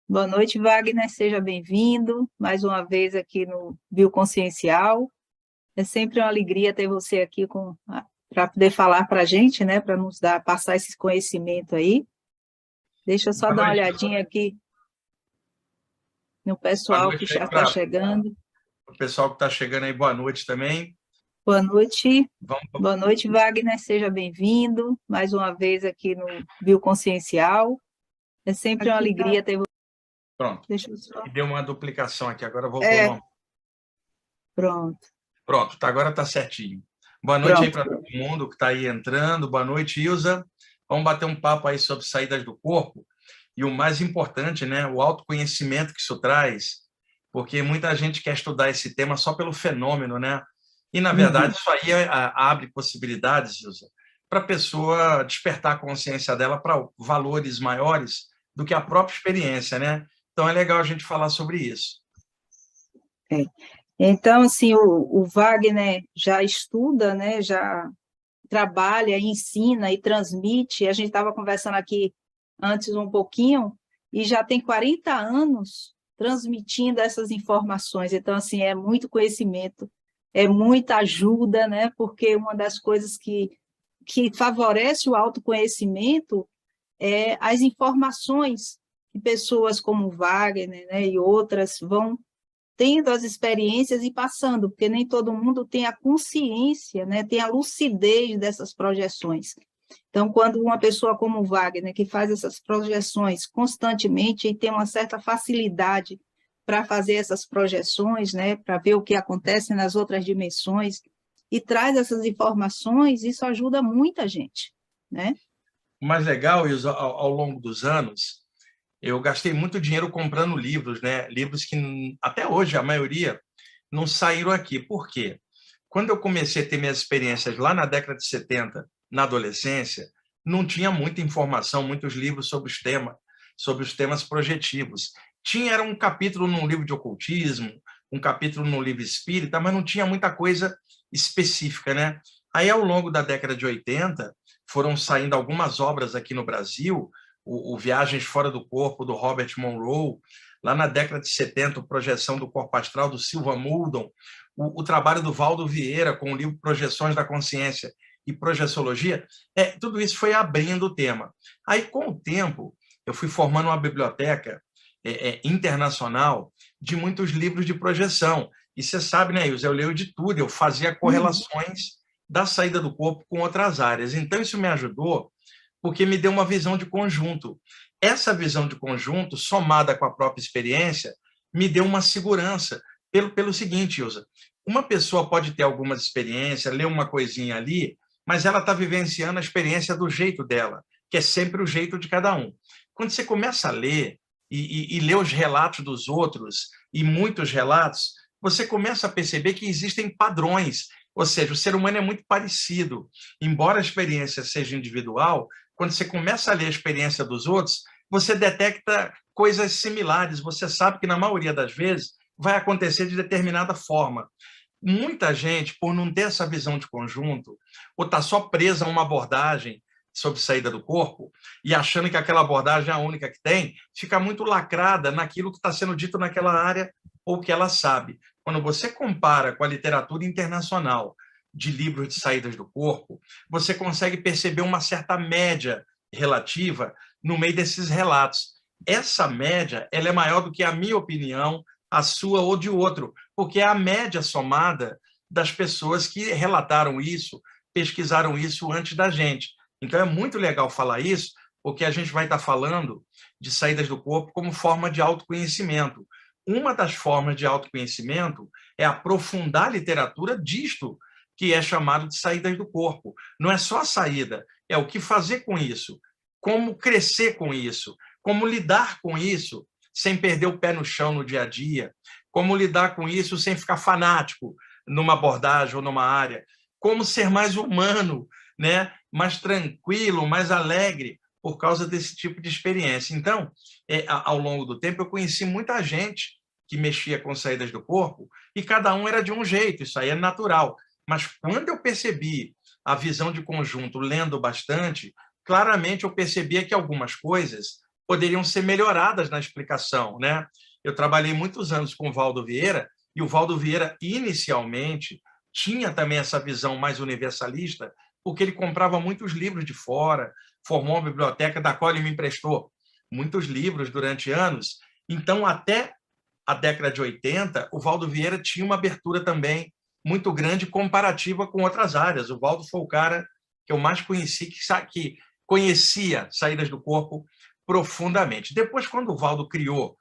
Boa noite, Wagner, seja bem-vindo mais uma vez aqui no Bioconsciencial. É sempre uma alegria ter você aqui para poder falar para a gente, né, para nos passar esse conhecimento aí. Deixa eu só Boa dar uma noite. olhadinha aqui no Boa pessoal que noite já aí está para chegando. o pessoal que está chegando aí. Boa noite também. Boa noite, Wagner, seja bem-vindo mais uma vez aqui no Bioconsciencial. É sempre uma alegria ter você. Pronto. Deixa eu só... E deu uma duplicação aqui, agora voltou É, normal. pronto. Pronto, agora está certinho. Boa noite aí para todo mundo que está aí entrando. Boa noite, Ilza. Vamos bater um papo aí sobre saídas do corpo. E o mais importante, né, o autoconhecimento que isso traz, porque muita gente quer estudar esse tema só pelo fenômeno, né? E, na verdade, isso aí abre possibilidades, Ilza, para a pessoa despertar a consciência dela para valores maiores do que a própria experiência, né? Então, é legal a gente falar sobre isso. É. Então, assim, o Wagner já estuda, né, já trabalha, ensina e transmite. A gente estava conversando aqui antes um pouquinho, e já tem 40 anos transmitindo essas informações. Então, assim, é muito conhecimento, é muita ajuda, né, porque uma das coisas que favorece o autoconhecimento é as informações que pessoas como o Wagner, né, e outras vão tendo as experiências e passando, porque nem todo mundo tem a consciência, né, tem a lucidez dessas projeções. Então, quando uma pessoa como o Wagner, que faz essas projeções constantemente e tem uma certa facilidade para fazer essas projeções, né, para ver o que acontece nas outras dimensões, e traz essas informações, isso ajuda muita gente, né? O mais legal, Ilza, ao longo dos anos, eu gastei muito dinheiro comprando livros, né? Livros que até hoje a maioria não saíram aqui. Por quê? Quando eu comecei a ter minhas experiências lá na década de 70, na adolescência, não tinha muita informação, muitos livros sobre os temas projetivos. Era um capítulo num livro de ocultismo, um capítulo num livro espírita, mas não tinha muita coisa específica, né? Aí, ao longo da década de 80, foram saindo algumas obras aqui no Brasil, o Viagens Fora do Corpo, do Robert Monroe, lá na década de 70, o Projeção do Corpo Astral, do Silva Muldon, o trabalho do Valdo Vieira, com o livro Projeções da Consciência e Projeciologia, tudo isso foi abrindo o tema. Aí, com o tempo, eu fui formando uma biblioteca internacional de muitos livros de projeção. E você sabe, né, Ilse, eu leio de tudo, eu fazia correlações da saída do corpo com outras áreas. Então, isso me ajudou porque me deu uma visão de conjunto. Essa visão de conjunto, somada com a própria experiência, me deu uma segurança. Pelo seguinte, Ilza, uma pessoa pode ter algumas experiências, ler uma coisinha ali, mas ela está vivenciando a experiência do jeito dela, que é sempre o jeito de cada um. Quando você começa a ler e ler os relatos dos outros, e muitos relatos, você começa a perceber que existem padrões, ou seja, o ser humano é muito parecido. Embora a experiência seja individual, quando você começa a ler a experiência dos outros, você detecta coisas similares, você sabe que, na maioria das vezes, vai acontecer de determinada forma. Muita gente, por não ter essa visão de conjunto, ou está só presa a uma abordagem sobre saída do corpo, e achando que aquela abordagem é a única que tem, fica muito lacrada naquilo que está sendo dito naquela área ou que ela sabe. Quando você compara com a literatura internacional de livros de saídas do corpo, você consegue perceber uma certa média relativa no meio desses relatos. Essa média ela é maior do que a minha opinião, a sua ou de outro, porque é a média somada das pessoas que relataram isso, pesquisaram isso antes da gente. Então, é muito legal falar isso, porque a gente vai estar falando de saídas do corpo como forma de autoconhecimento. Uma das formas de autoconhecimento é aprofundar a literatura disto que é chamado de saídas do corpo. Não é só a saída, é o que fazer com isso, como crescer com isso, como lidar com isso sem perder o pé no chão no dia a dia, como lidar com isso sem ficar fanático numa abordagem ou numa área, como ser mais humano, né? Mais tranquilo, mais alegre, por causa desse tipo de experiência. Então, ao longo do tempo, eu conheci muita gente que mexia com saídas do corpo e cada um era de um jeito, isso aí é natural. Mas quando eu percebi a visão de conjunto lendo bastante, claramente eu percebia que algumas coisas poderiam ser melhoradas na explicação, né? Eu trabalhei muitos anos com o Valdo Vieira, e o Valdo Vieira, inicialmente, tinha também essa visão mais universalista, porque ele comprava muitos livros de fora, formou uma biblioteca da qual ele me emprestou muitos livros durante anos. Então, até a década de 80, o Valdo Vieira tinha uma abertura também muito grande comparativa com outras áreas. O Valdo foi o cara que eu mais conheci, que conhecia saídas do corpo profundamente. Depois, quando o Valdo criou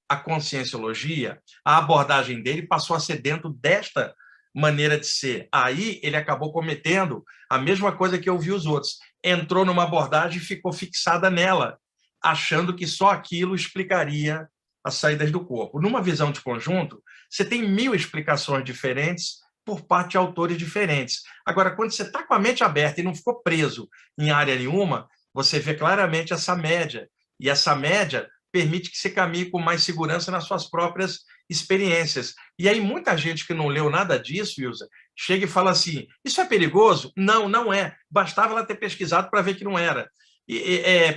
a conscienciologia, a abordagem dele passou a ser dentro desta maneira de ser. Aí ele acabou cometendo a mesma coisa que eu vi os outros. Entrou numa abordagem e ficou fixada nela, achando que só aquilo explicaria as saídas do corpo. Numa visão de conjunto, você tem 1000 explicações diferentes por parte de autores diferentes. Agora, quando você está com a mente aberta e não ficou preso em área nenhuma, você vê claramente essa média. E essa média permite que você caminhe com mais segurança nas suas próprias experiências. E aí muita gente que não leu nada disso, Ilza, chega e fala assim, isso é perigoso? Não, não é. Bastava ela ter pesquisado para ver que não era.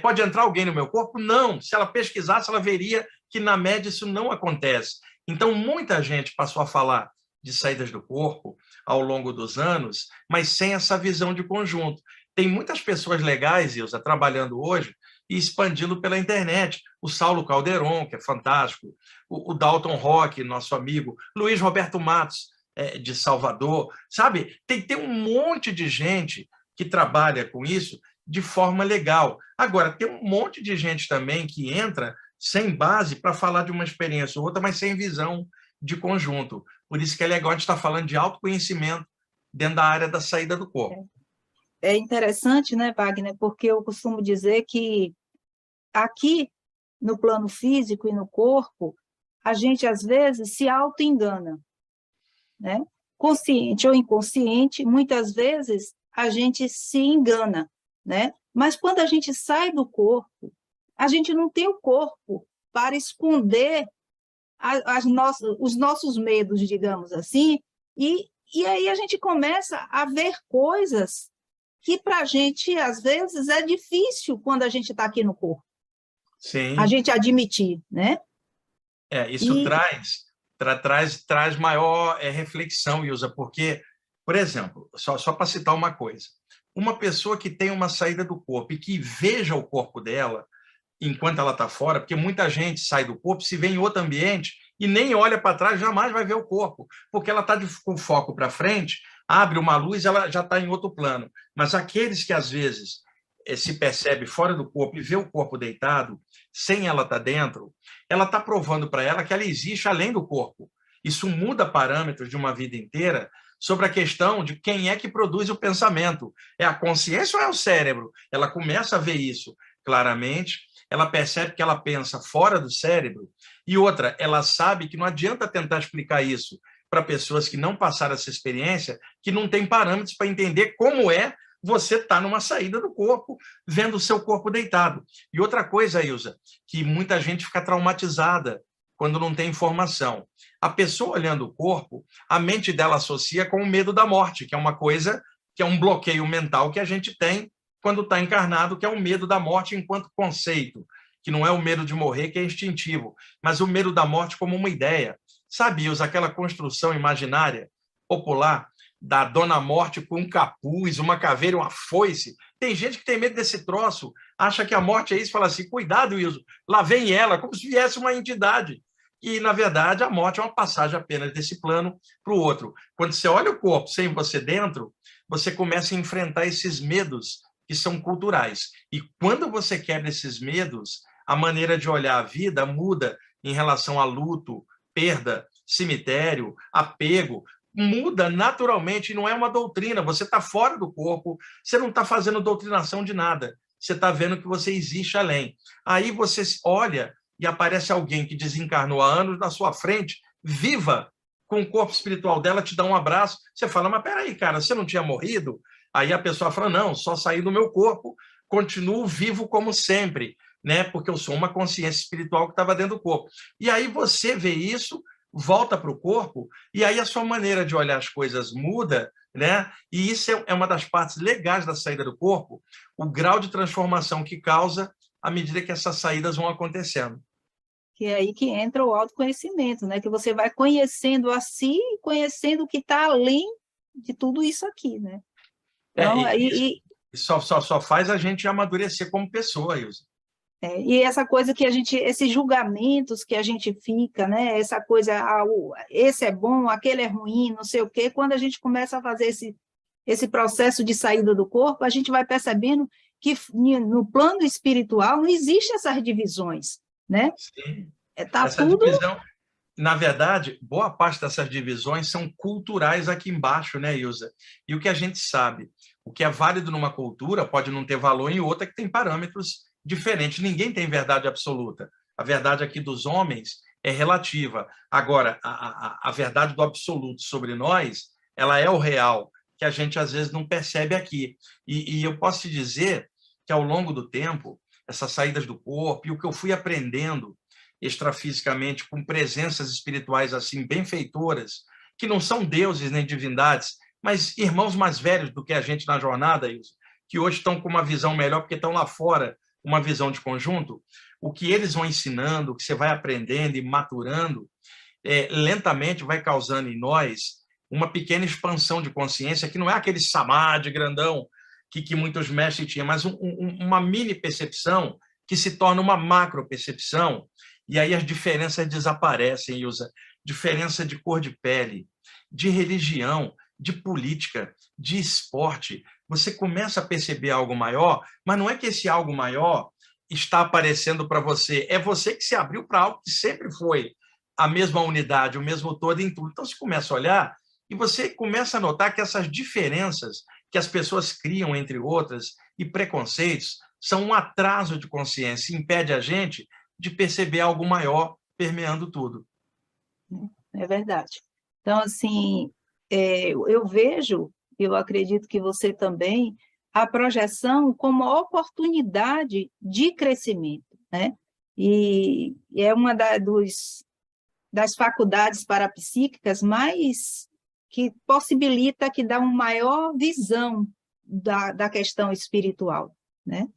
Pode entrar alguém no meu corpo? Não. Se ela pesquisasse, ela veria que, na média, isso não acontece. Então, muita gente passou a falar de saídas do corpo ao longo dos anos, mas sem essa visão de conjunto. Tem muitas pessoas legais, Ilza, trabalhando hoje e expandindo pela internet. O Saulo Calderon, que é fantástico, o Dalton Roque, nosso amigo, Luiz Roberto Matos, de Salvador, sabe? Tem um monte de gente que trabalha com isso de forma legal. Agora, tem um monte de gente também que entra sem base para falar de uma experiência ou outra, mas sem visão de conjunto. Por isso que é legal a gente estar falando de autoconhecimento dentro da área da saída do corpo. É interessante, né, Wagner, porque eu costumo dizer que aqui, no plano físico e no corpo, a gente, às vezes, se auto-engana, né? Consciente ou inconsciente, muitas vezes a gente se engana, né? Mas quando a gente sai do corpo, a gente não tem o corpo para esconder os nossos medos, digamos assim, e aí a gente começa a ver coisas que para a gente, às vezes, é difícil quando a gente está aqui no corpo. Sim. A gente admitir, né? Isso traz maior reflexão, Ilza, porque, por exemplo, só para citar uma coisa, uma pessoa que tem uma saída do corpo e que veja o corpo dela enquanto ela está fora, porque muita gente sai do corpo, se vê em outro ambiente e nem olha para trás, jamais vai ver o corpo, porque ela está com o foco para frente, abre uma luz, ela já está em outro plano. Mas aqueles que, às vezes, se percebe fora do corpo e vê o corpo deitado, sem ela estar dentro, ela está provando para ela que ela existe além do corpo. Isso muda parâmetros de uma vida inteira sobre a questão de quem é que produz o pensamento. É a consciência ou é o cérebro? Ela começa a ver isso claramente, ela percebe que ela pensa fora do cérebro, e outra, ela sabe que não adianta tentar explicar isso para pessoas que não passaram essa experiência, que não tem parâmetros para entender como é você estar numa saída do corpo, vendo o seu corpo deitado. E outra coisa, Ilza, que muita gente fica traumatizada quando não tem informação. A pessoa olhando o corpo, a mente dela associa com o medo da morte, que é uma coisa, que é um bloqueio mental que a gente tem quando está encarnado, que é o medo da morte enquanto conceito, que não é o medo de morrer, que é instintivo, mas o medo da morte como uma ideia. Sabe, Ilza, aquela construção imaginária popular da Dona Morte com um capuz, uma caveira e uma foice. Tem gente que tem medo desse troço, acha que a morte é isso, fala assim, cuidado, Wilson, lá vem ela, como se viesse uma entidade. E, na verdade, a morte é uma passagem apenas desse plano para o outro. Quando você olha o corpo sem você dentro, você começa a enfrentar esses medos que são culturais. E quando você quebra esses medos, a maneira de olhar a vida muda em relação a luto, perda, cemitério, apego, muda naturalmente, não é uma doutrina, você está fora do corpo, você não está fazendo doutrinação de nada, você está vendo que você existe além. Aí você olha e aparece alguém que desencarnou há anos na sua frente, viva, com o corpo espiritual dela, te dá um abraço, você fala, mas peraí, cara, você não tinha morrido? Aí a pessoa fala, não, só saí do meu corpo, continuo vivo como sempre, né? Porque eu sou uma consciência espiritual que estava dentro do corpo. E aí você vê isso, volta para o corpo, e aí a sua maneira de olhar as coisas muda, né? E isso é uma das partes legais da saída do corpo, o grau de transformação que causa à medida que essas saídas vão acontecendo. Que é aí que entra o autoconhecimento, né? Que você vai conhecendo a si e conhecendo o que está além de tudo isso aqui, né? Então, E só faz a gente amadurecer como pessoa, Ilza. E essa coisa que a gente, esses julgamentos que a gente fica, né? Essa coisa, esse é bom, aquele é ruim, não sei o quê. Quando a gente começa a fazer esse processo de saída do corpo, a gente vai percebendo que no plano espiritual não existe essas divisões, né? Sim. Tá Essa tudo. divisão, na verdade, boa parte dessas divisões são culturais aqui embaixo, né, Ilza? E o que a gente sabe, o que é válido numa cultura pode não ter valor em outra que tem parâmetros diferentes. Ninguém tem verdade absoluta. A verdade aqui dos homens é relativa. Agora, a verdade do absoluto sobre nós, ela é o real, que a gente às vezes não percebe aqui. E eu posso te dizer que ao longo do tempo, essas saídas do corpo e o que eu fui aprendendo extrafisicamente com presenças espirituais assim benfeitoras, que não são deuses nem divindades, mas irmãos mais velhos do que a gente na jornada, Ilza, que hoje estão com uma visão melhor porque estão lá fora, uma visão de conjunto. O que eles vão ensinando, o que você vai aprendendo e maturando, lentamente vai causando em nós uma pequena expansão de consciência, que não é aquele samadhi grandão que muitos mestres tinham, mas uma mini percepção que se torna uma macro percepção. E aí as diferenças desaparecem, Ilza. Diferença de cor de pele, de religião, de política, de esporte. Você começa a perceber algo maior, mas não é que esse algo maior está aparecendo para você, é você que se abriu para algo que sempre foi a mesma unidade, o mesmo todo em tudo. Então, você começa a olhar e você começa a notar que essas diferenças que as pessoas criam entre outras e preconceitos são um atraso de consciência, impede a gente de perceber algo maior permeando tudo. É verdade. Então, assim, eu vejo, eu acredito que você também, a projeção como oportunidade de crescimento, né? E é uma das faculdades parapsíquicas mais que possibilita, que dá uma maior visão da questão espiritual, né?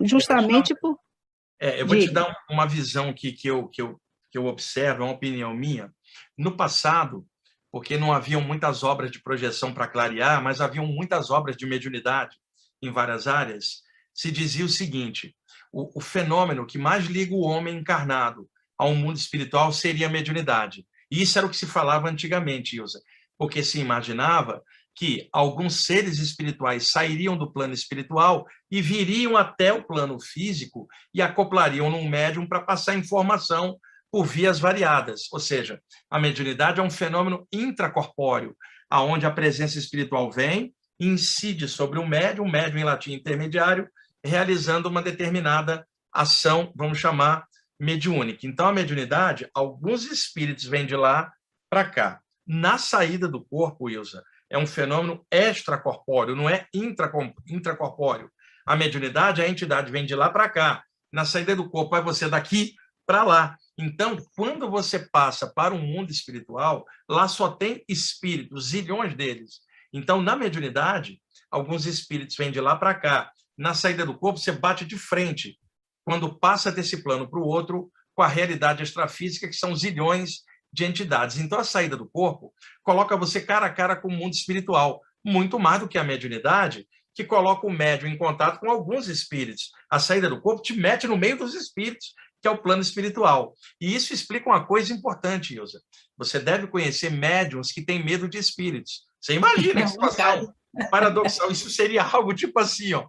Justamente por... Eu vou te dar uma visão que eu observo, é uma opinião minha. No passado, porque não haviam muitas obras de projeção para clarear, mas haviam muitas obras de mediunidade em várias áreas, se dizia o seguinte: o fenômeno que mais liga o homem encarnado ao mundo espiritual seria a mediunidade. E isso era o que se falava antigamente, Ilza, porque se imaginava que alguns seres espirituais sairiam do plano espiritual e viriam até o plano físico e acoplariam num médium para passar informação por vias variadas. Ou seja, a mediunidade é um fenômeno intracorpóreo, aonde a presença espiritual vem e incide sobre o médium em latim intermediário, realizando uma determinada ação, vamos chamar, mediúnica. Então, a mediunidade, alguns espíritos vêm de lá para cá. Na saída do corpo, Ilza, é um fenômeno extracorpóreo, não é intracorpóreo. A mediunidade, a entidade vem de lá para cá. Na saída do corpo, é você daqui para lá. Então, quando você passa para um mundo espiritual, lá só tem espíritos, zilhões deles. Então, na mediunidade, alguns espíritos vêm de lá para cá. Na saída do corpo, você bate de frente, quando passa desse plano para o outro, com a realidade extrafísica, que são zilhões de entidades. Então, a saída do corpo coloca você cara a cara com o mundo espiritual, muito mais do que a mediunidade, que coloca o médium em contato com alguns espíritos. A saída do corpo te mete no meio dos espíritos, que é o plano espiritual. E isso explica uma coisa importante, Ilza. Você deve conhecer médiums que têm medo de espíritos. Você imagina que situação paradoxal. Isso seria algo tipo assim, ó,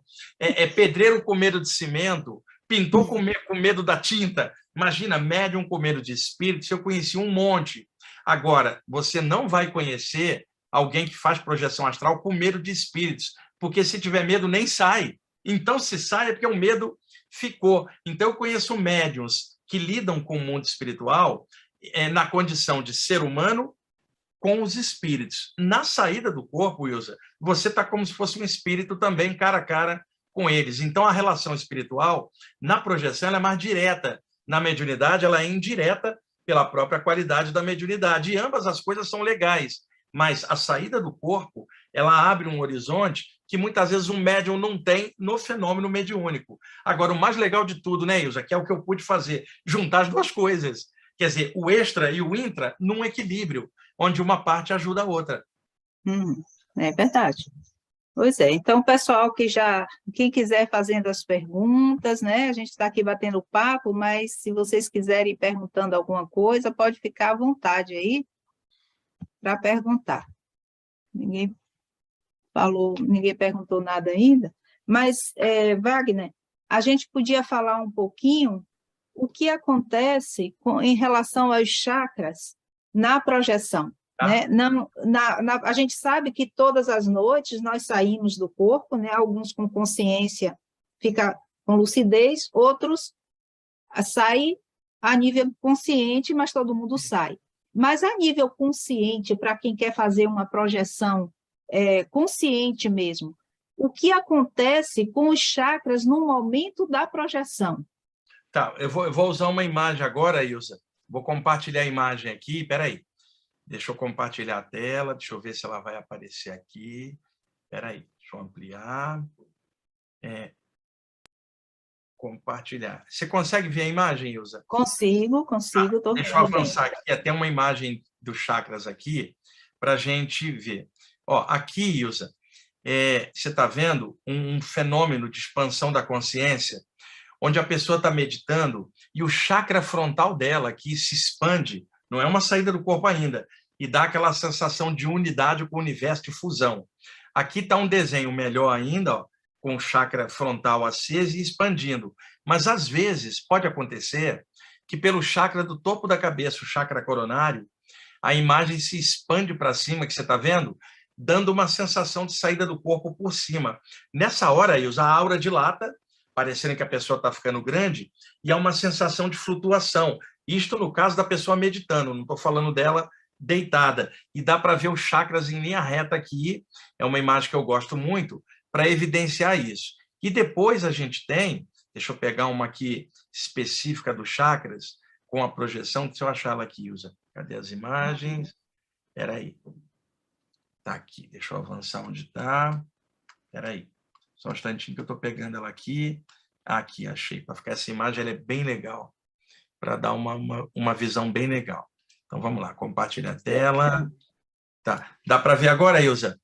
pedreiro com medo de cimento, pintor com medo da tinta. Imagina, médium com medo de espíritos, eu conheci um monte. Agora, você não vai conhecer alguém que faz projeção astral com medo de espíritos, porque se tiver medo, nem sai. Então, se sai é porque o medo ficou. Então, eu conheço médiums que lidam com o mundo espiritual na condição de ser humano com os espíritos. Na saída do corpo, Ilza, você está como se fosse um espírito também, cara a cara com eles. Então, a relação espiritual, na projeção, ela é mais direta. Na mediunidade, ela é indireta pela própria qualidade da mediunidade. E ambas as coisas são legais. mas a saída do corpo, ela abre um horizonte que muitas vezes um médium não tem no fenômeno mediúnico. Agora, o mais legal de tudo, né, Ilza, que é o que eu pude fazer, juntar as duas coisas. Quer dizer, o extra e o intra num equilíbrio, onde uma parte ajuda a outra. É verdade. Pois é, então, pessoal quem quiser fazendo as perguntas, né, a gente está aqui batendo papo, mas se vocês quiserem ir perguntando alguma coisa, pode ficar à vontade aí para perguntar. Ninguém ninguém perguntou nada ainda, mas, Wagner, a gente podia falar um pouquinho o que acontece em relação aos chakras na projeção. Né? Não, a gente sabe que todas as noites nós saímos do corpo, né? Alguns com consciência fica com lucidez, outros saem a nível consciente, mas todo mundo sai. Mas a nível consciente, para quem quer fazer uma projeção consciente mesmo, o que acontece com os chakras no momento da projeção? Tá, eu vou usar uma imagem agora, Ilza. Vou compartilhar a imagem aqui, espera aí. Deixa eu compartilhar a tela, deixa eu ver se ela vai aparecer aqui. Espera aí, deixa eu ampliar. Compartilhar. Você consegue ver a imagem, Ilza? Consigo. Deixa eu avançar aqui, até uma imagem dos chakras aqui, para a gente ver. Ó, aqui, Ilza, você está vendo um fenômeno de expansão da consciência, onde a pessoa está meditando e o chakra frontal dela aqui se expande, não é uma saída do corpo ainda, e dá aquela sensação de unidade com o universo de fusão. Aqui está um desenho melhor ainda, ó, com o chakra frontal aceso e expandindo. Mas, às vezes, pode acontecer que pelo chakra do topo da cabeça, o chakra coronário, a imagem se expande para cima, que você está vendo, dando uma sensação de saída do corpo por cima. Nessa hora, a aura dilata, parecendo que a pessoa está ficando grande, e há uma sensação de flutuação. Isto no caso da pessoa meditando, não estou falando dela deitada. E dá para ver os chakras em linha reta aqui, é uma imagem que eu gosto muito, para evidenciar isso. E depois a gente tem, deixa eu pegar uma aqui específica dos chakras, com a projeção, deixa eu achar ela aqui, Ilza. Cadê as imagens? Espera aí. Está aqui, deixa eu avançar onde está. Espera aí. Só um instantinho que eu estou pegando ela aqui. Aqui, achei. Para ficar essa imagem, ela é bem legal. Para dar uma visão bem legal. Então, vamos lá. Compartilha a tela. Tá. Dá para ver agora, Ilza?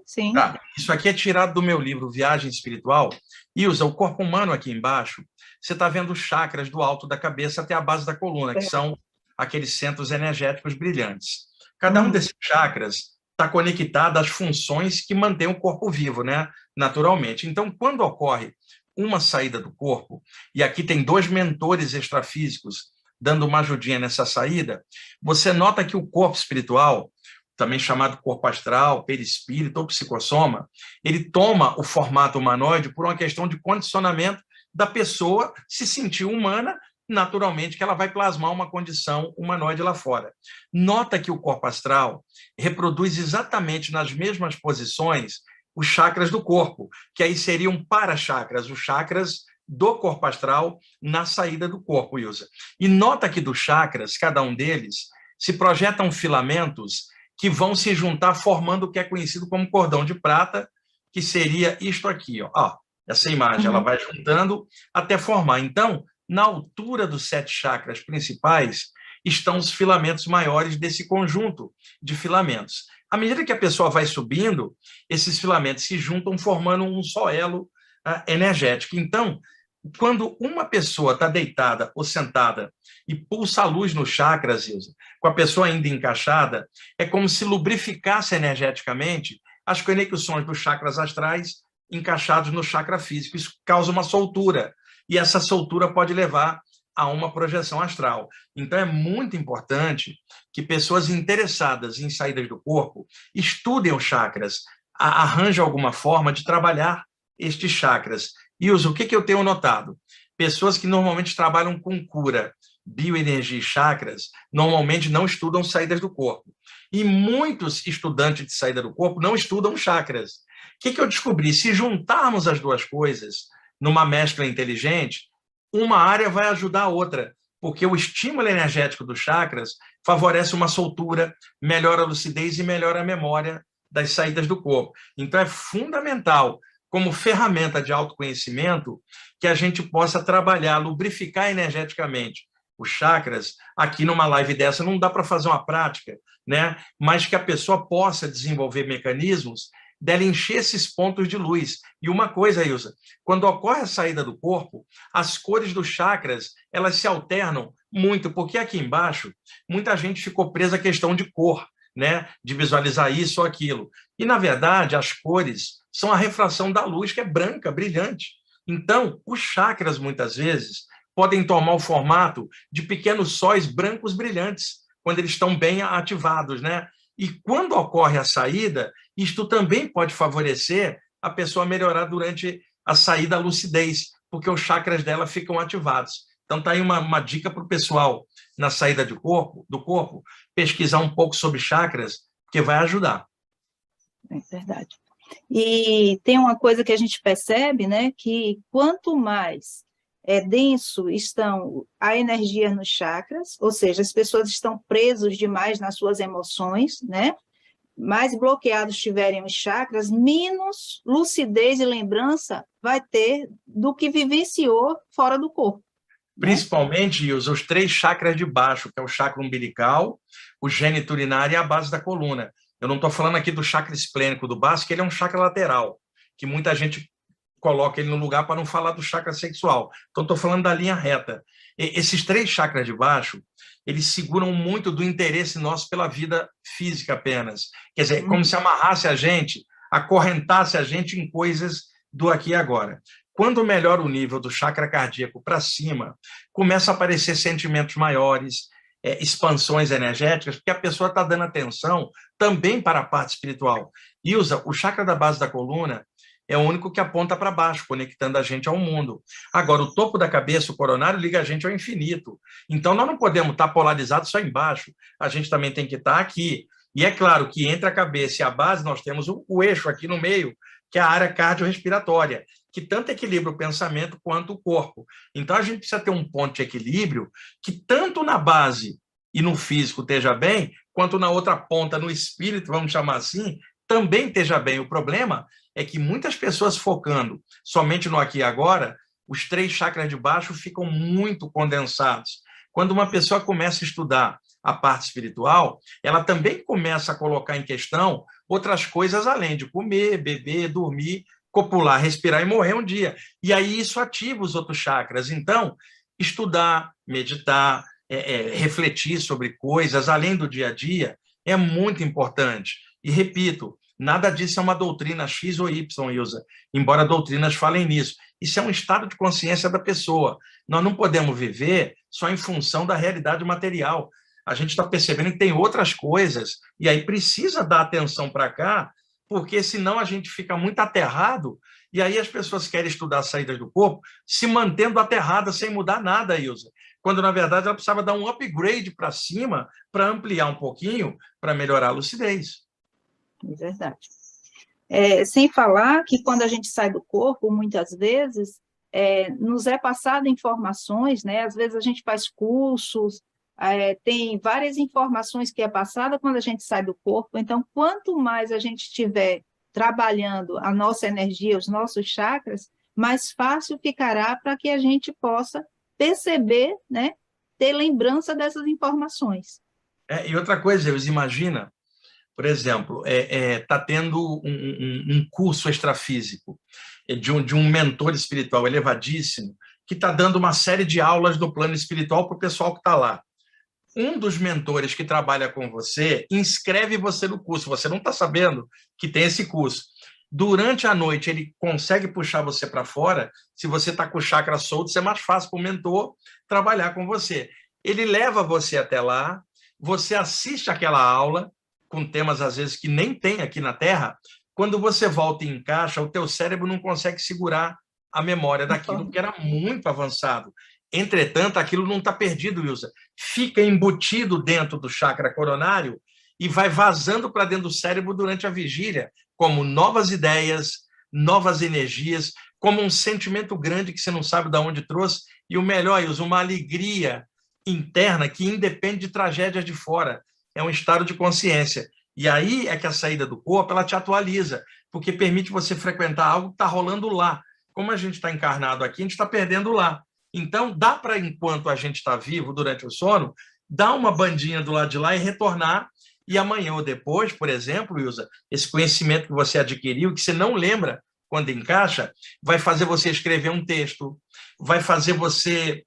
Sim. Tá. Isso aqui é tirado do meu livro Viagem Espiritual. Ilza, o corpo humano aqui embaixo, você está vendo os chakras do alto da cabeça até a base da coluna, que são aqueles centros energéticos brilhantes. Cada um desses chakras está conectado às funções que mantêm o corpo vivo, né? Naturalmente. Então, quando ocorre uma saída do corpo, e aqui tem 2 mentores extrafísicos dando uma ajudinha nessa saída, você nota que o corpo espiritual, também chamado corpo astral, perispírito ou psicossoma, ele toma o formato humanoide por uma questão de condicionamento da pessoa se sentir humana, naturalmente que ela vai plasmar uma condição humanoide lá fora. Nota que o corpo astral reproduz exatamente nas mesmas posições os chakras do corpo, que aí seriam para-chakras, os chakras do corpo astral na saída do corpo, Ilza. E nota que dos chakras, cada um deles, se projetam filamentos que vão se juntar formando o que é conhecido como cordão de prata, que seria isto aqui, ó. Essa imagem, ela vai juntando até formar. Então, na altura dos 7 chakras principais, estão os filamentos maiores desse conjunto de filamentos. À medida que a pessoa vai subindo, esses filamentos se juntam formando um só elo energético. Então, quando uma pessoa está deitada ou sentada e pulsa a luz nos chakras, Ilza, com a pessoa ainda encaixada, é como se lubrificasse energeticamente as conexões dos chakras astrais encaixados no chakra físico. Isso causa uma soltura, e essa soltura pode levar a uma projeção astral. Então, é muito importante que pessoas interessadas em saídas do corpo estudem os chakras, arranjem alguma forma de trabalhar estes chakras. Ilza, o que eu tenho notado? Pessoas que normalmente trabalham com cura, bioenergia e chakras, normalmente não estudam saídas do corpo. E muitos estudantes de saída do corpo não estudam chakras. O que eu descobri? Se juntarmos as duas coisas numa mescla inteligente, uma área vai ajudar a outra, porque o estímulo energético dos chakras favorece uma soltura, melhora a lucidez e melhora a memória das saídas do corpo. Então, é fundamental, como ferramenta de autoconhecimento, que a gente possa trabalhar, lubrificar energeticamente os chakras. Aqui numa live dessa não dá para fazer uma prática, né? Mas que a pessoa possa desenvolver mecanismos dela encher esses pontos de luz. E uma coisa, Ilza, quando ocorre a saída do corpo, as cores dos chakras, elas se alternam muito, porque aqui embaixo, muita gente ficou presa à questão de cor, né? De visualizar isso ou aquilo. E, na verdade, as cores são a refração da luz, que é branca, brilhante. Então, os chakras, muitas vezes, podem tomar o formato de pequenos sóis brancos brilhantes, quando eles estão bem ativados, né? E quando ocorre a saída, isto também pode favorecer a pessoa melhorar durante a saída, a lucidez, porque os chakras dela ficam ativados. Então, está aí uma dica para o pessoal na saída do corpo, pesquisar um pouco sobre chakras, que vai ajudar. É verdade. E tem uma coisa que a gente percebe, né, que quanto mais denso estão a energia nos chakras, ou seja, as pessoas estão presas demais nas suas emoções, né? Mais bloqueados tiverem os chakras, menos lucidez e lembrança vai ter do que vivenciou fora do corpo. Principalmente, os 3 chakras de baixo, que é o chakra umbilical, o geniturinário e a base da coluna. Eu não estou falando aqui do chakra esplênico do baço, que ele é um chakra lateral, que muita gente coloca ele no lugar para não falar do chakra sexual. Então, estou falando da linha reta. Esses 3 chakras de baixo, eles seguram muito do interesse nosso pela vida física apenas. Quer dizer, como se amarrasse a gente, acorrentasse a gente em coisas do aqui e agora. Quando melhora o nível do chakra cardíaco para cima, começa a aparecer sentimentos maiores, expansões energéticas, porque a pessoa está dando atenção também para a parte espiritual. Ilza, o chakra da base da coluna é o único que aponta para baixo, conectando a gente ao mundo. Agora, o topo da cabeça, o coronário, liga a gente ao infinito. Então, nós não podemos estar polarizados só embaixo, a gente também tem que estar aqui. E é claro que entre a cabeça e a base, nós temos o eixo aqui no meio, que é a área cardiorrespiratória, que tanto equilibra o pensamento quanto o corpo. Então, a gente precisa ter um ponto de equilíbrio que tanto na base e no físico esteja bem, quanto na outra ponta, no espírito, vamos chamar assim, também esteja bem. O problema é que muitas pessoas focando somente no aqui e agora, os 3 chakras de baixo ficam muito condensados. Quando uma pessoa começa a estudar a parte espiritual, ela também começa a colocar em questão outras coisas além de comer, beber, dormir, copular, respirar e morrer um dia. E aí isso ativa os outros chakras. Então, estudar, meditar, refletir sobre coisas além do dia a dia é muito importante. E repito, nada disso é uma doutrina X ou Y, Ilza, embora doutrinas falem nisso. Isso é um estado de consciência da pessoa. Nós não podemos viver só em função da realidade material. A gente está percebendo que tem outras coisas, e aí precisa dar atenção para cá, porque senão a gente fica muito aterrado, e aí as pessoas querem estudar as saídas do corpo, se mantendo aterradas, sem mudar nada, Ilza. Quando, na verdade, ela precisava dar um upgrade para cima, para ampliar um pouquinho, para melhorar a lucidez. É verdade. Sem falar que quando a gente sai do corpo, muitas vezes, nos é passada informações, né? Às vezes a gente faz cursos, tem várias informações que é passada quando a gente sai do corpo. Então, quanto mais a gente estiver trabalhando a nossa energia, os nossos chakras, mais fácil ficará para que a gente possa perceber, né? Ter lembrança dessas informações. E outra coisa, Deus, imagina, por exemplo, está tendo um curso extrafísico de um mentor espiritual elevadíssimo que está dando uma série de aulas do plano espiritual para o pessoal que está lá. Um dos mentores que trabalha com você inscreve você no curso. Você não está sabendo que tem esse curso. Durante a noite, ele consegue puxar você para fora. Se você está com o chakra solto, é mais fácil para o mentor trabalhar com você. Ele leva você até lá, você assiste aquela aula, com temas, às vezes, que nem tem aqui na Terra. Quando você volta e encaixa, o teu cérebro não consegue segurar a memória daquilo que era muito avançado. Entretanto, aquilo não está perdido, Wilson. Fica embutido dentro do chakra coronário e vai vazando para dentro do cérebro durante a vigília, como novas ideias, novas energias, como um sentimento grande que você não sabe de onde trouxe. E o melhor, Wilson, uma alegria interna que independe de tragédias de fora. É um estado de consciência. E aí é que a saída do corpo ela te atualiza, porque permite você frequentar algo que está rolando lá. Como a gente está encarnado aqui, a gente está perdendo lá. Então, dá para, enquanto a gente está vivo durante o sono, dar uma bandinha do lado de lá e retornar. E amanhã ou depois, por exemplo, Ilza, esse conhecimento que você adquiriu, que você não lembra quando encaixa, vai fazer você escrever um texto, vai fazer você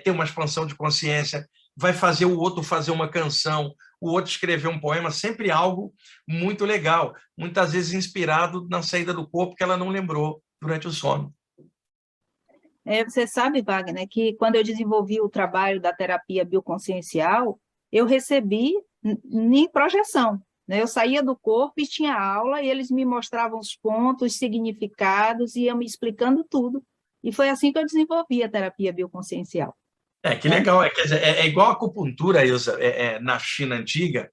ter uma expansão de consciência, vai fazer o outro fazer uma canção, o outro escrever um poema, sempre algo muito legal, muitas vezes inspirado na saída do corpo que ela não lembrou durante o sono. Você sabe, Wagner, que quando eu desenvolvi o trabalho da terapia bioconsciencial, eu recebi em projeção, né? Eu saía do corpo e tinha aula, e eles me mostravam os pontos, os significados, e iam me explicando tudo. E foi assim que eu desenvolvi a terapia bioconsciencial, Que né? legal, quer dizer, é igual a acupuntura, Ilza, na China antiga.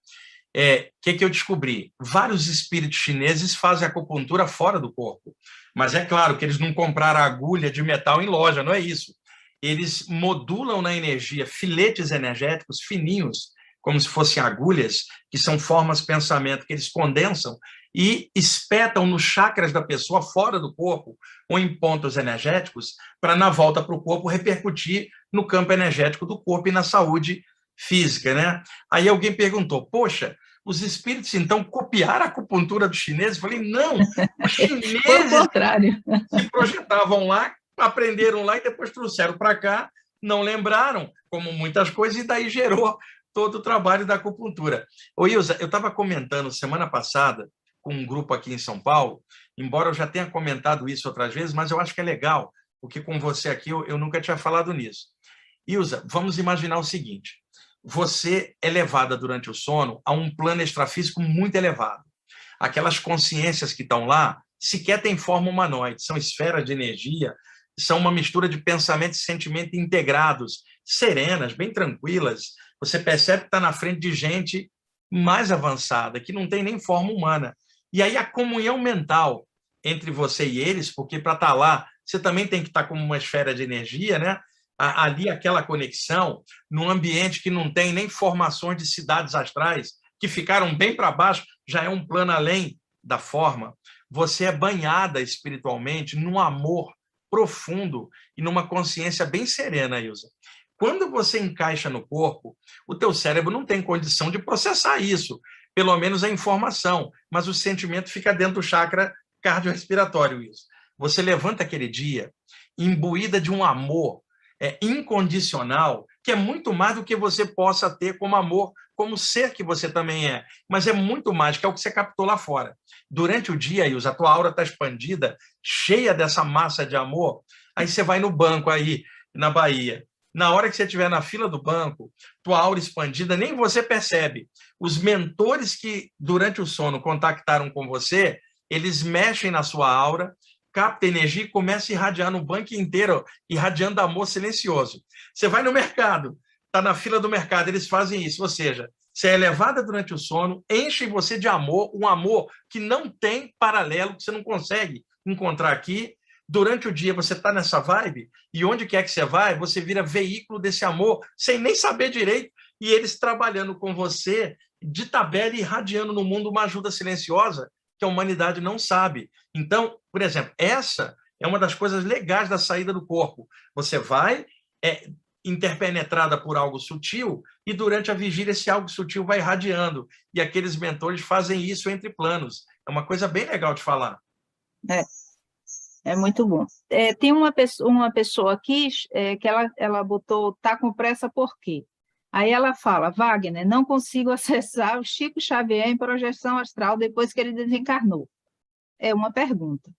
Que eu descobri? Vários espíritos chineses fazem acupuntura fora do corpo. Mas é claro que eles não compraram agulha de metal em loja, não é isso. Eles modulam na energia filetes energéticos fininhos, como se fossem agulhas, que são formas de pensamento que eles condensam e espetam nos chakras da pessoa fora do corpo ou em pontos energéticos para, na volta para o corpo, repercutir no campo energético do corpo e na saúde física, né? Aí alguém perguntou, poxa, os espíritos, então, copiaram a acupuntura dos chineses? Eu falei, não, os Foi o chineses contrário. se projetavam lá, aprenderam lá e depois trouxeram para cá, não lembraram, como muitas coisas, e daí gerou todo o trabalho da acupuntura. Ô, Ilza, eu estava comentando semana passada com um grupo aqui em São Paulo, embora eu já tenha comentado isso outras vezes, mas eu acho que é legal, porque com você aqui eu nunca tinha falado nisso. Ilza, vamos imaginar o seguinte, você é levada durante o sono a um plano extrafísico muito elevado. Aquelas consciências que estão lá sequer têm forma humanoide, são esferas de energia, são uma mistura de pensamento e sentimento integrados, serenas, bem tranquilas. Você percebe que está na frente de gente mais avançada, que não tem nem forma humana. E aí a comunhão mental entre você e eles, porque para estar lá, você também tem que estar como uma esfera de energia, né? Ali aquela conexão, num ambiente que não tem nem formações de cidades astrais, que ficaram bem para baixo, já é um plano além da forma. Você é banhada espiritualmente num amor profundo e numa consciência bem serena, Ilza. Quando você encaixa no corpo, o teu cérebro não tem condição de processar isso, pelo menos a informação, mas o sentimento fica dentro do chakra cardiorrespiratório, Ilza. Você levanta aquele dia imbuída de um amor incondicional, que é muito mais do que você possa ter como amor, como ser que você também é, mas é muito mais, que é o que você captou lá fora. Durante o dia, Ilza, a tua aura está expandida, cheia dessa massa de amor, aí você vai no banco aí, na Bahia, na hora que você estiver na fila do banco, tua aura expandida, nem você percebe. Os mentores que, durante o sono, contactaram com você, eles mexem na sua aura, capta energia e começa a irradiar no banco inteiro, irradiando amor silencioso. Você vai no mercado, está na fila do mercado, eles fazem isso, ou seja, você é elevada durante o sono, enche você de amor, um amor que não tem paralelo, que você não consegue encontrar aqui. Durante o dia você está nessa vibe, e onde quer que você vai, você vira veículo desse amor, sem nem saber direito, e eles trabalhando com você de tabela e irradiando no mundo uma ajuda silenciosa que a humanidade não sabe. Então, por exemplo, essa é uma das coisas legais da saída do corpo. Você vai interpenetrada por algo sutil e durante a vigília esse algo sutil vai irradiando. E aqueles mentores fazem isso entre planos. É uma coisa bem legal de falar. É muito bom. Tem uma pessoa aqui que ela botou, tá com pressa por quê? Aí ela fala, Wagner, não consigo acessar o Chico Xavier em projeção astral depois que ele desencarnou. É uma pergunta.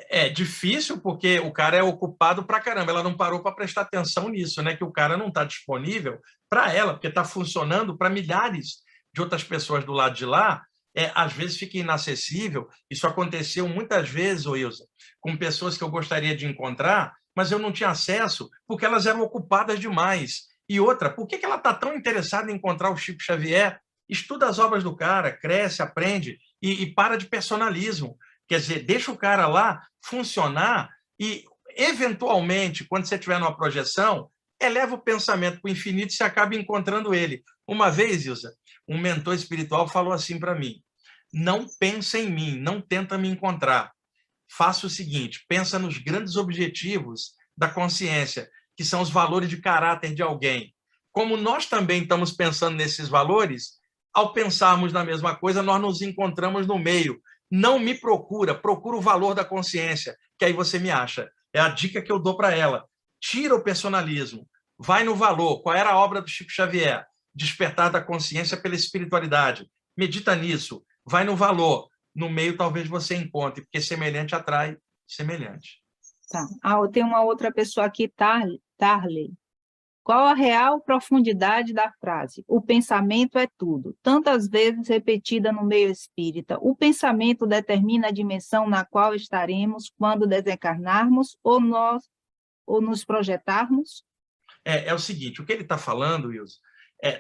É difícil porque o cara é ocupado pra caramba. Ela não parou para prestar atenção nisso, né? Que o cara não está disponível para ela, porque está funcionando para milhares de outras pessoas do lado de lá. Às vezes fica inacessível. Isso aconteceu muitas vezes, Ilza, com pessoas que eu gostaria de encontrar, mas eu não tinha acesso porque elas eram ocupadas demais. E outra, por que ela está tão interessada em encontrar o Chico Xavier? Estuda as obras do cara, cresce, aprende e para de personalismo. Quer dizer, deixa o cara lá funcionar e, eventualmente, quando você estiver numa projeção, eleva o pensamento para o infinito e você acaba encontrando ele. Uma vez, Ilza, um mentor espiritual falou assim para mim: não pensa em mim, não tenta me encontrar. Faça o seguinte, pensa nos grandes objetivos da consciência, que são os valores de caráter de alguém. Como nós também estamos pensando nesses valores, ao pensarmos na mesma coisa, nós nos encontramos no meio. Não me procura, procura o valor da consciência, que aí você me acha. É a dica que eu dou para ela. Tira o personalismo, vai no valor. Qual era a obra do Chico Xavier? Despertar da consciência pela espiritualidade. Medita nisso, vai no valor. No meio talvez você encontre, porque semelhante atrai semelhante. Tá. Tem uma outra pessoa aqui, Tarley. Qual a real profundidade da frase? O pensamento é tudo. Tantas vezes repetida no meio espírita. O pensamento determina a dimensão na qual estaremos quando desencarnarmos ou nos projetarmos? É o seguinte, o que ele está falando, Wilson,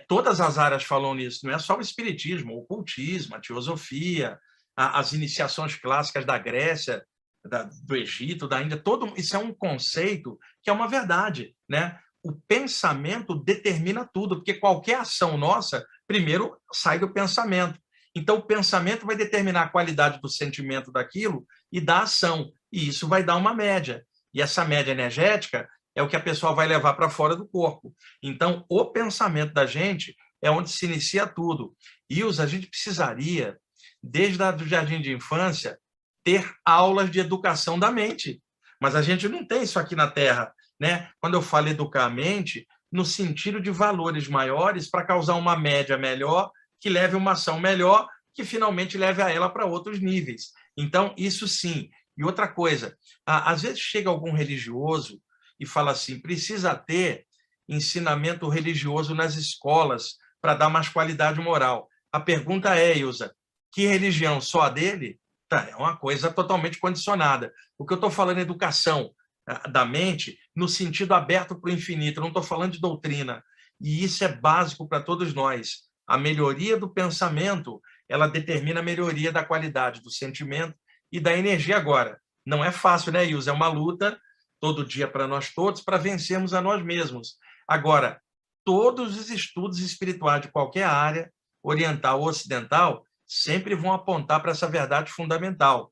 todas as áreas falam nisso, não é só o espiritismo, o ocultismo, a teosofia, as iniciações clássicas da Grécia, do Egito, da Índia, isso é um conceito que é uma verdade, né? O pensamento determina tudo, porque qualquer ação nossa, primeiro, sai do pensamento. Então, o pensamento vai determinar a qualidade do sentimento daquilo e da ação, e isso vai dar uma média. E essa média energética é o que a pessoa vai levar para fora do corpo. Então, o pensamento da gente é onde se inicia tudo. E a gente precisaria, desde o jardim de infância, ter aulas de educação da mente. Mas a gente não tem isso aqui na Terra, né? Quando eu falo educar a mente, no sentido de valores maiores para causar uma média melhor, que leve uma ação melhor, que finalmente leve a ela para outros níveis. Então, isso sim. E outra coisa, às vezes chega algum religioso e fala assim, precisa ter ensinamento religioso nas escolas para dar mais qualidade moral. A pergunta é, Ilza, que religião? Só a dele? Tá, é uma coisa totalmente condicionada. O que eu estou falando é educação da mente no sentido aberto para o infinito, eu não estou falando de doutrina. E isso é básico para todos nós. A melhoria do pensamento, ela determina a melhoria da qualidade do sentimento e da energia agora. Não é fácil, né, Ilza? É uma luta todo dia para nós todos, para vencermos a nós mesmos. Agora, todos os estudos espirituais de qualquer área, oriental ou ocidental, sempre vão apontar para essa verdade fundamental.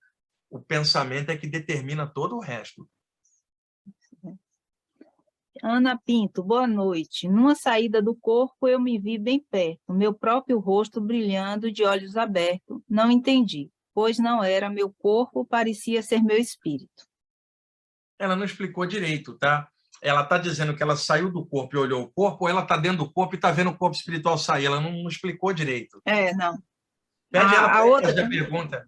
O pensamento é que determina todo o resto. Ana Pinto, boa noite. Numa saída do corpo, eu me vi bem perto, meu próprio rosto brilhando de olhos abertos. Não entendi, pois não era meu corpo, parecia ser meu espírito. Ela não explicou direito, tá? Ela está dizendo que ela saiu do corpo e olhou o corpo, ou ela está dentro do corpo e está vendo o corpo espiritual sair. Ela não explicou direito. Não. Pede ela para outra... fazer a pergunta.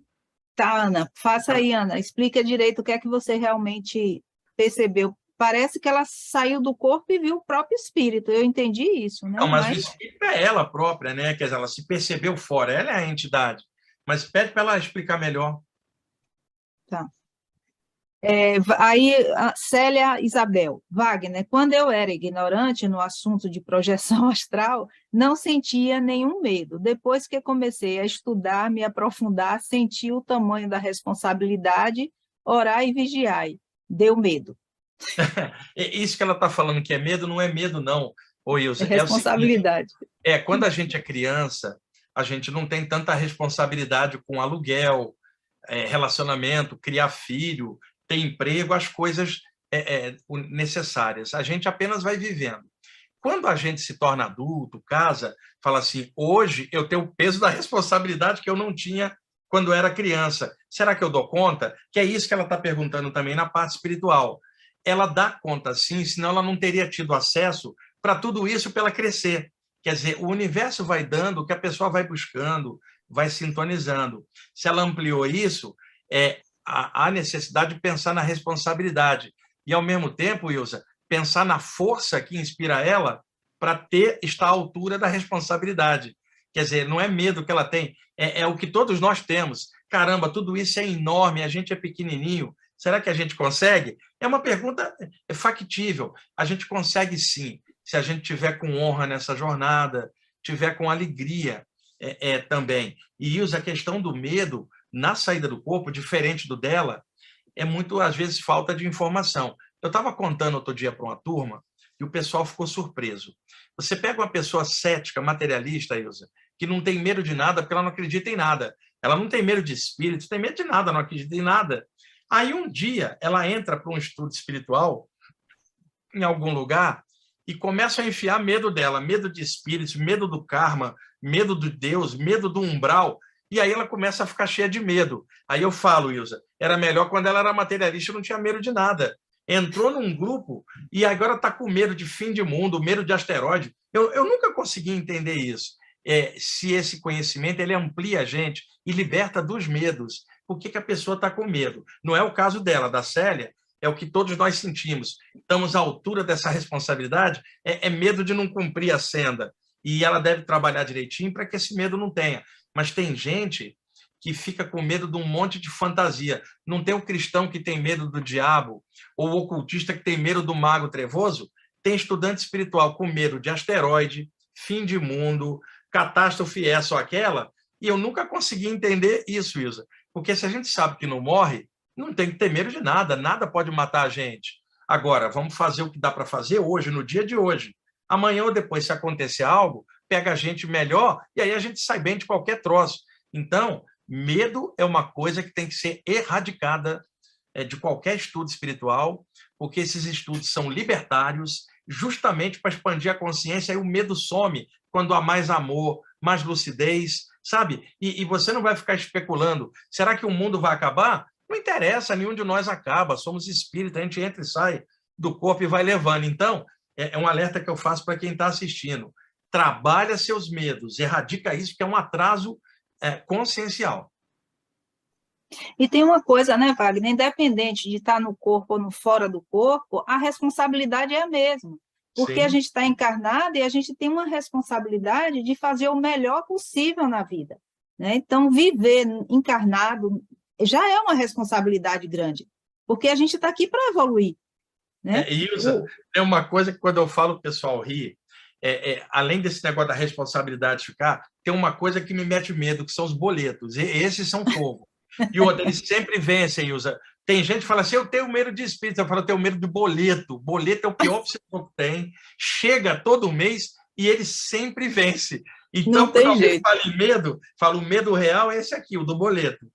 Tá, Ana, faça aí, Ana. Explica direito o que é que você realmente percebeu. Parece que ela saiu do corpo e viu o próprio espírito. Eu entendi isso, né? Não, mas o espírito é ela própria, né? Quer dizer, ela se percebeu fora, ela é a entidade. Mas pede para ela explicar melhor. Tá. Aí, Célia Isabel, Wagner, quando eu era ignorante no assunto de projeção astral, não sentia nenhum medo. Depois que comecei a estudar, me aprofundar, senti o tamanho da responsabilidade, orar e vigiar. Deu medo. Isso que ela está falando que é medo, não é medo, não. Ô, Ilza, É responsabilidade. Quando a gente é criança, a gente não tem tanta responsabilidade com aluguel, relacionamento, criar filho, ter emprego, as coisas necessárias. A gente apenas vai vivendo. Quando a gente se torna adulto, casa, fala assim, hoje eu tenho o peso da responsabilidade que eu não tinha quando era criança. Será que eu dou conta? Que é isso que ela está perguntando também na parte espiritual. Ela dá conta sim, senão ela não teria tido acesso para tudo isso para ela crescer. Quer dizer, o universo vai dando o que a pessoa vai buscando, vai sintonizando. Se ela ampliou isso, há necessidade de pensar na responsabilidade. E, ao mesmo tempo, Ilza, pensar na força que inspira ela para estar à altura da responsabilidade. Quer dizer, não é medo que ela tem, é o que todos nós temos. Caramba, tudo isso é enorme, a gente é pequenininho. Será que a gente consegue? É uma pergunta factível. A gente consegue sim, se a gente tiver com honra nessa jornada, tiver com alegria também. E, Ilza, a questão do medo na saída do corpo, diferente do dela, é muito, às vezes, falta de informação. Eu estava contando outro dia para uma turma e o pessoal ficou surpreso. Você pega uma pessoa cética, materialista, Ilza, que não tem medo de nada porque ela não acredita em nada. Ela não tem medo de espírito, tem medo de nada, não acredita em nada. Aí um dia ela entra para um estudo espiritual em algum lugar e começa a enfiar medo dela, medo de espíritos, medo do karma, medo de Deus, medo do umbral, e aí ela começa a ficar cheia de medo. Aí eu falo, Ilza, era melhor quando ela era materialista e não tinha medo de nada. Entrou num grupo e agora está com medo de fim de mundo, medo de asteroide. Eu nunca consegui entender isso. Se esse conhecimento ele amplia a gente e liberta dos medos. Por que a pessoa está com medo? Não é o caso dela, da Célia, é o que todos nós sentimos. Estamos à altura dessa responsabilidade, é medo de não cumprir a senda. E ela deve trabalhar direitinho para que esse medo não tenha. Mas tem gente que fica com medo de um monte de fantasia. Não tem o cristão que tem medo do diabo, ou o ocultista que tem medo do mago trevoso. Tem estudante espiritual com medo de asteroide, fim de mundo, catástrofe essa ou aquela, e eu nunca consegui entender isso, Ilza. Porque se a gente sabe que não morre, não tem que ter medo de nada, nada pode matar a gente. Agora, vamos fazer o que dá para fazer hoje, no dia de hoje. Amanhã ou depois, se acontecer algo, pega a gente melhor e aí a gente sai bem de qualquer troço. Então, medo é uma coisa que tem que ser erradicada de qualquer estudo espiritual, porque esses estudos são libertários, justamente para expandir a consciência, e o medo some quando há mais amor, mais lucidez, sabe? E você não vai ficar especulando, será que o mundo vai acabar? Não interessa, nenhum de nós acaba, somos espíritos, a gente entra e sai do corpo e vai levando. Então, é um alerta que eu faço para quem está assistindo. Trabalha seus medos, erradica isso, que é um atraso consciencial. E tem uma coisa, né, Wagner? Independente de estar no corpo ou no fora do corpo, a responsabilidade é a mesma. Porque a Sim. gente está encarnado e a gente tem uma responsabilidade de fazer o melhor possível na vida, né? Então, viver encarnado já é uma responsabilidade grande, porque a gente está aqui para evoluir, né? Ilza, é uma coisa que quando eu falo o pessoal ri, além desse negócio da responsabilidade de ficar, tem uma coisa que me mete medo, que são os boletos. E esses são fogo. E outra, eles sempre vencem, Ilza. Tem gente que fala assim, eu tenho medo de espírito, eu falo, eu tenho medo de boleto. Boleto é o pior obsessor que tem. Chega todo mês e ele sempre vence. Então, Não quando tem alguém jeito. fala em medo, fala, o medo real é esse aqui, o do boleto.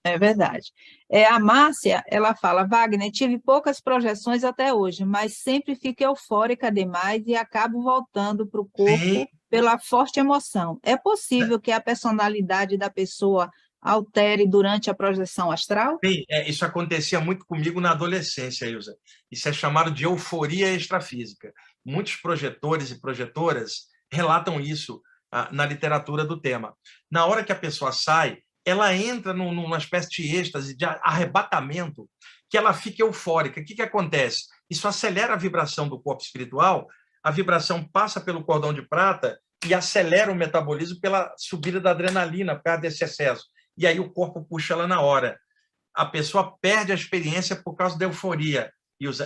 É verdade. A Márcia, ela fala, Wagner, tive poucas projeções até hoje, mas sempre fico eufórica demais e acabo voltando para o Sim. corpo pela forte emoção. É possível que a personalidade da pessoa altere durante a projeção astral? Sim, isso acontecia muito comigo na adolescência, Ilza. Isso é chamado de euforia extrafísica. Muitos projetores e projetoras relatam isso na literatura do tema. Na hora que a pessoa sai, ela entra numa espécie de êxtase, de arrebatamento, que ela fica eufórica. O que acontece? Isso acelera a vibração do corpo espiritual, a vibração passa pelo cordão de prata e acelera o metabolismo pela subida da adrenalina, por causa desse excesso. E aí o corpo puxa ela na hora. A pessoa perde a experiência por causa da euforia.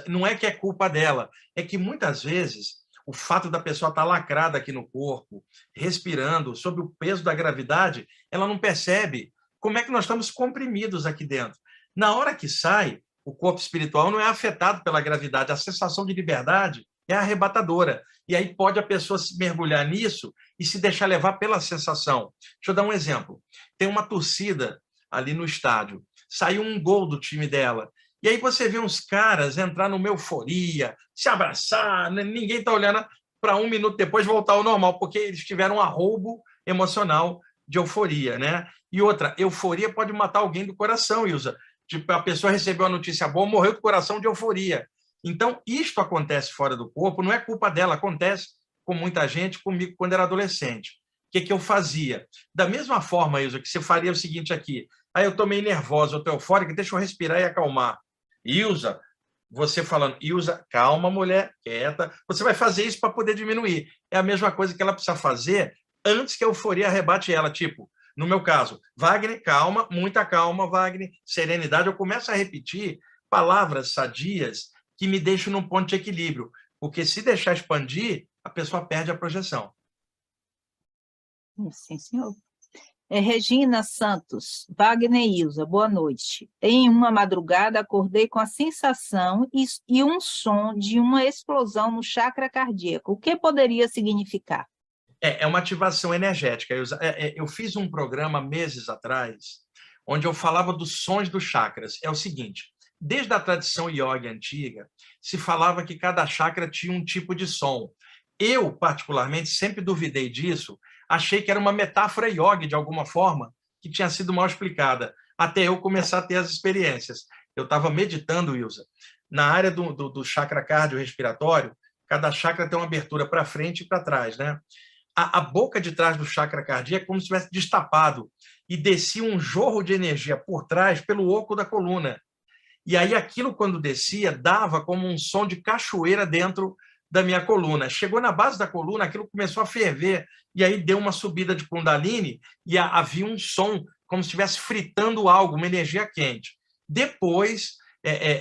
Não é que é culpa dela, é que muitas vezes o fato da pessoa estar lacrada aqui no corpo, respirando, sob o peso da gravidade, ela não percebe como é que nós estamos comprimidos aqui dentro. Na hora que sai, o corpo espiritual não é afetado pela gravidade, a sensação de liberdade é arrebatadora. E aí pode a pessoa se mergulhar nisso e se deixar levar pela sensação. Deixa eu dar um exemplo. Tem uma torcida ali no estádio, saiu um gol do time dela. E aí você vê uns caras entrar numa euforia, se abraçar, ninguém está olhando para um minuto depois voltar ao normal, porque eles tiveram um arroubo emocional de euforia, né? E outra, euforia pode matar alguém do coração, Ilza. Tipo, a pessoa recebeu a notícia boa, morreu do coração de euforia. Então, isto acontece fora do corpo, não é culpa dela, acontece com muita gente, comigo quando era adolescente. O que eu fazia? Da mesma forma, Ilza, que você faria o seguinte aqui, aí eu estou meio nervosa, eu estou eufórica, deixa eu respirar e acalmar. Ilza, você falando, Ilza, calma, mulher, quieta, você vai fazer isso para poder diminuir. É a mesma coisa que ela precisa fazer antes que a euforia arrebate ela, tipo, no meu caso, Wagner, calma, muita calma, Wagner, serenidade, eu começo a repetir palavras sadias que me deixam num ponto de equilíbrio, porque se deixar expandir, a pessoa perde a projeção. Sim, senhor. Regina Santos, Wagner e Ilza, boa noite. Em uma madrugada, acordei com a sensação e um som de uma explosão no chakra cardíaco. O que poderia significar? É uma ativação energética. Eu fiz um programa meses atrás, onde eu falava dos sons dos chakras. É o seguinte, desde a tradição yoga antiga, se falava que cada chakra tinha um tipo de som. Eu, particularmente, sempre duvidei disso, achei que era uma metáfora yoga, de alguma forma, que tinha sido mal explicada, até eu começar a ter as experiências. Eu estava meditando, Ilza, na área do chakra cardiorrespiratório, cada chakra tem uma abertura para frente e para trás, né? A boca de trás do chakra cardíaco é como se tivesse destapado e descia um jorro de energia por trás pelo oco da coluna. E aí aquilo, quando descia, dava como um som de cachoeira dentro da minha coluna. Chegou na base da coluna, aquilo começou a ferver, e aí deu uma subida de Kundalini, e havia um som, como se estivesse fritando algo, uma energia quente. Depois,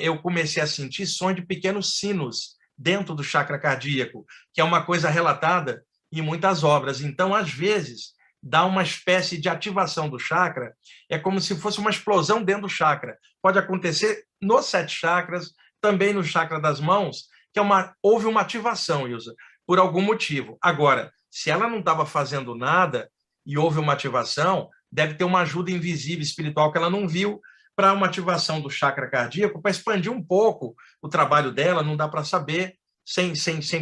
eu comecei a sentir som de pequenos sinos dentro do chakra cardíaco, que é uma coisa relatada em muitas obras. Então, às vezes, dá uma espécie de ativação do chakra, é como se fosse uma explosão dentro do chakra. Pode acontecer nos 7 chakras, também no chakra das mãos, que houve uma ativação, Ilza, por algum motivo. Agora, se ela não estava fazendo nada e houve uma ativação, deve ter uma ajuda invisível, espiritual, que ela não viu, para uma ativação do chakra cardíaco, para expandir um pouco o trabalho dela, não dá para saber sem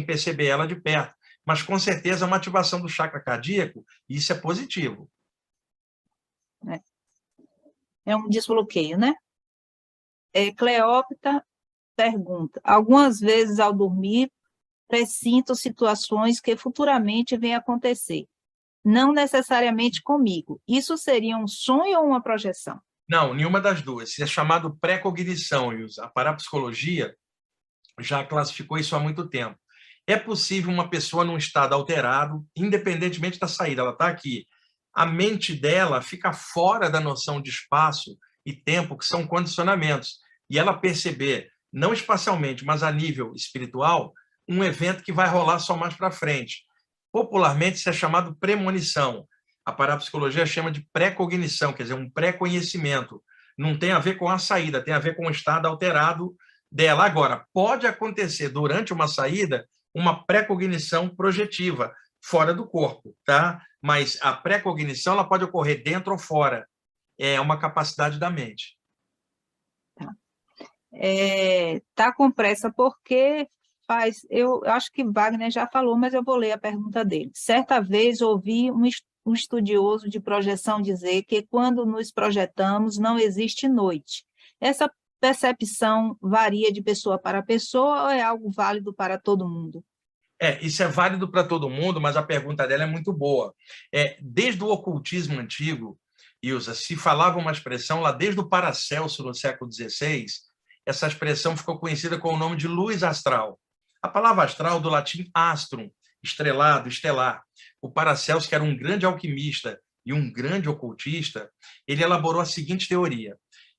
perceber ela de perto. Mas, com certeza, uma ativação do chakra cardíaco, isso é positivo. É um desbloqueio, né? Cleópatra pergunta, algumas vezes ao dormir, pressinto situações que futuramente vêm acontecer, não necessariamente comigo. Isso seria um sonho ou uma projeção? Não, nenhuma das duas. Isso é chamado pré-cognição, Ilza. A parapsicologia já classificou isso há muito tempo. É possível uma pessoa num estado alterado, independentemente da saída, ela está aqui. A mente dela fica fora da noção de espaço e tempo, que são condicionamentos. E ela perceber, não espacialmente, mas a nível espiritual, um evento que vai rolar só mais para frente. Popularmente, isso é chamado premonição. A parapsicologia chama de pré-cognição, quer dizer, um pré-conhecimento. Não tem a ver com a saída, tem a ver com o estado alterado dela. Agora, pode acontecer durante uma saída uma pré-cognição projetiva, fora do corpo, tá? Mas a pré-cognição ela pode ocorrer dentro ou fora. É uma capacidade da mente. Tá com pressa porque faz... Eu acho que Wagner já falou, mas eu vou ler a pergunta dele. Certa vez ouvi um estudioso de projeção dizer que quando nos projetamos não existe noite. Essa percepção varia de pessoa para pessoa ou é algo válido para todo mundo? Isso é válido para todo mundo, mas a pergunta dela é muito boa. Desde o ocultismo antigo, Ilza, se falava uma expressão lá desde o Paracelso, no século XVI, essa expressão ficou conhecida com o nome de luz astral. A palavra astral, do latim astrum, estrelado, estelar. O Paracelso, que era um grande alquimista e um grande ocultista, ele elaborou a seguinte teoria.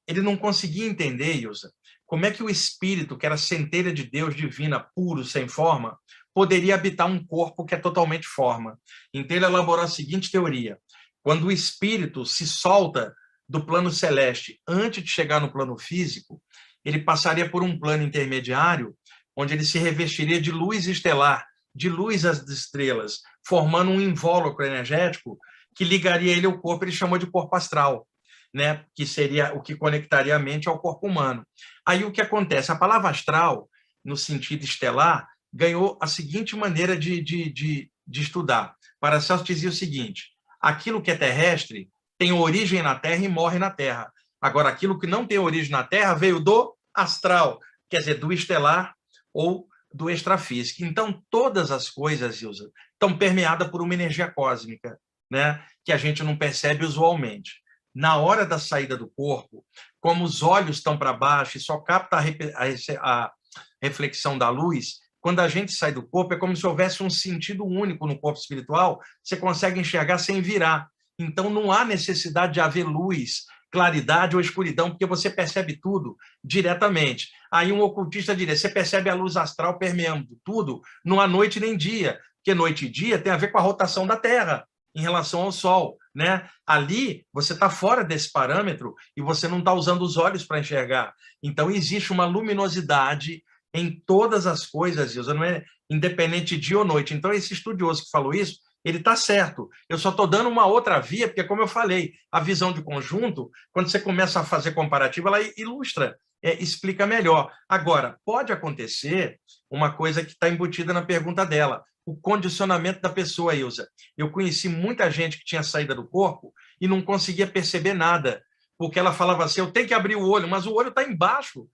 Ele não conseguia entender, Ilza, como é que o espírito, que era centelha de Deus divina, puro, sem forma, poderia habitar um corpo que é totalmente forma. Então, ele elaborou a seguinte teoria. Quando o espírito se solta do plano celeste antes de chegar no plano físico, ele passaria por um plano intermediário, onde ele se revestiria de luz estelar, de luz às estrelas, formando um invólucro energético que ligaria ele ao corpo, ele chamou de corpo astral, né? Que seria o que conectaria a mente ao corpo humano. Aí o que acontece? A palavra astral, no sentido estelar, ganhou a seguinte maneira de estudar. Paracelso dizia o seguinte, aquilo que é terrestre tem origem na Terra e morre na Terra. Agora, aquilo que não tem origem na Terra veio do astral, quer dizer, do estelar ou do extrafísico. Então, todas as coisas, Ilza, estão permeadas por uma energia cósmica, né, que a gente não percebe usualmente. Na hora da saída do corpo, como os olhos estão para baixo e só capta a reflexão da luz, quando a gente sai do corpo, é como se houvesse um sentido único no corpo espiritual, você consegue enxergar sem virar. Então, não há necessidade de haver luz, claridade ou escuridão, porque você percebe tudo diretamente. Aí um ocultista diria, você percebe a luz astral permeando tudo, não há noite nem dia, porque noite e dia tem a ver com a rotação da Terra. em relação ao Sol, né? Ali, você está fora desse parâmetro e você não está usando os olhos para enxergar. Então, existe uma luminosidade em todas as coisas, Ilza, não é independente de dia ou noite. Então, esse estudioso que falou isso, ele está certo. Eu só estou dando uma outra via, porque, como eu falei, a visão de conjunto, quando você começa a fazer comparativo, ela ilustra, explica melhor. Agora, pode acontecer uma coisa que está embutida na pergunta dela, o condicionamento da pessoa, Ilza. Eu conheci muita gente que tinha saída do corpo e não conseguia perceber nada, porque ela falava assim, eu tenho que abrir o olho, mas o olho está embaixo,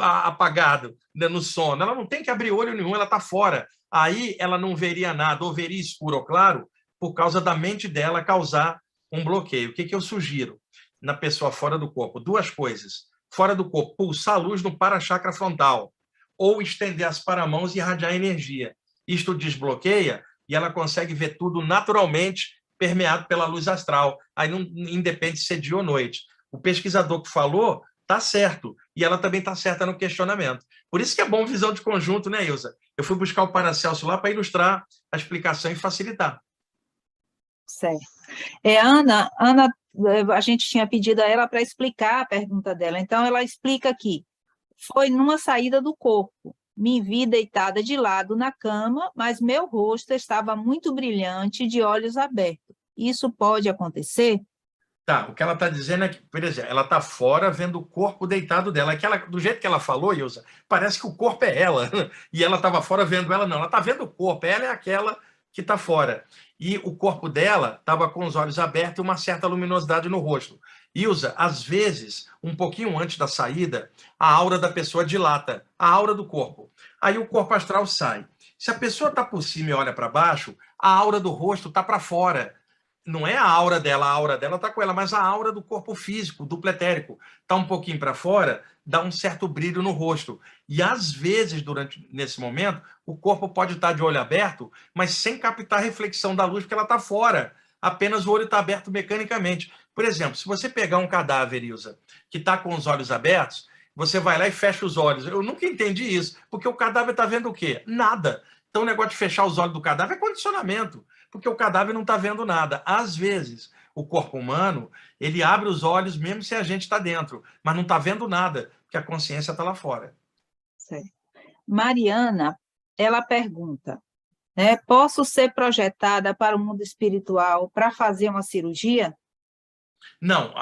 apagado, né, no sono. Ela não tem que abrir olho nenhum, ela está fora. Aí ela não veria nada, ou veria escuro ou claro, por causa da mente dela causar um bloqueio. O que eu sugiro na pessoa fora do corpo? Duas coisas. Fora do corpo, pulsar a luz no para-chakra frontal, ou estender as paramãos e irradiar energia. Isto desbloqueia e ela consegue ver tudo naturalmente permeado pela luz astral. Aí não independe se é dia ou noite. O pesquisador que falou está certo, e ela também está certa no questionamento. Por isso que é bom visão de conjunto, né, Ilza? Eu fui buscar o Paracelso lá para ilustrar a explicação e facilitar. Certo. A gente tinha pedido a ela para explicar a pergunta dela, então ela explica aqui. Foi numa saída do corpo. Me vi deitada de lado na cama, mas meu rosto estava muito brilhante, de olhos abertos. Isso pode acontecer? Tá, o que ela está dizendo é que, por exemplo, ela está fora vendo o corpo deitado dela. Do jeito que ela falou, Ilza, parece que o corpo é ela. E ela estava fora vendo ela, não. Ela está vendo o corpo, ela é aquela que está fora. E o corpo dela estava com os olhos abertos e uma certa luminosidade no rosto. Ilza, às vezes, um pouquinho antes da saída, a aura da pessoa dilata, a aura do corpo. Aí o corpo astral sai. Se a pessoa está por cima e olha para baixo, a aura do rosto está para fora. Não é a aura dela está com ela, mas a aura do corpo físico, duplo etérico, está um pouquinho para fora, dá um certo brilho no rosto. E às vezes, nesse momento, o corpo pode estar de olho aberto, mas sem captar a reflexão da luz, porque ela está fora. Apenas o olho está aberto mecanicamente. Por exemplo, se você pegar um cadáver, Ilza, que está com os olhos abertos, você vai lá e fecha os olhos. Eu nunca entendi isso, porque o cadáver está vendo o quê? Nada. Então o negócio de fechar os olhos do cadáver é condicionamento, porque o cadáver não está vendo nada. Às vezes, o corpo humano, ele abre os olhos mesmo se a gente está dentro, mas não está vendo nada, porque a consciência está lá fora. Certo. Mariana, ela pergunta, né, posso ser projetada para o mundo espiritual para fazer uma cirurgia? Não,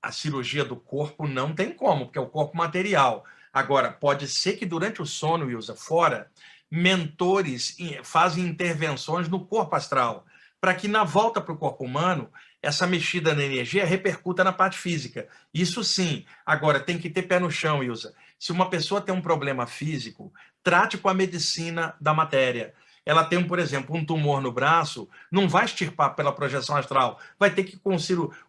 a cirurgia do corpo não tem como, porque é o corpo material. Agora, pode ser que durante o sono, Ilza, fora, mentores fazem intervenções no corpo astral, para que na volta para o corpo humano, essa mexida na energia repercuta na parte física. Isso sim. Agora, tem que ter pé no chão, Ilza. Se uma pessoa tem um problema físico, trate com a medicina da matéria. Ela tem, por exemplo, um tumor no braço, não vai extirpar pela projeção astral, vai ter que, com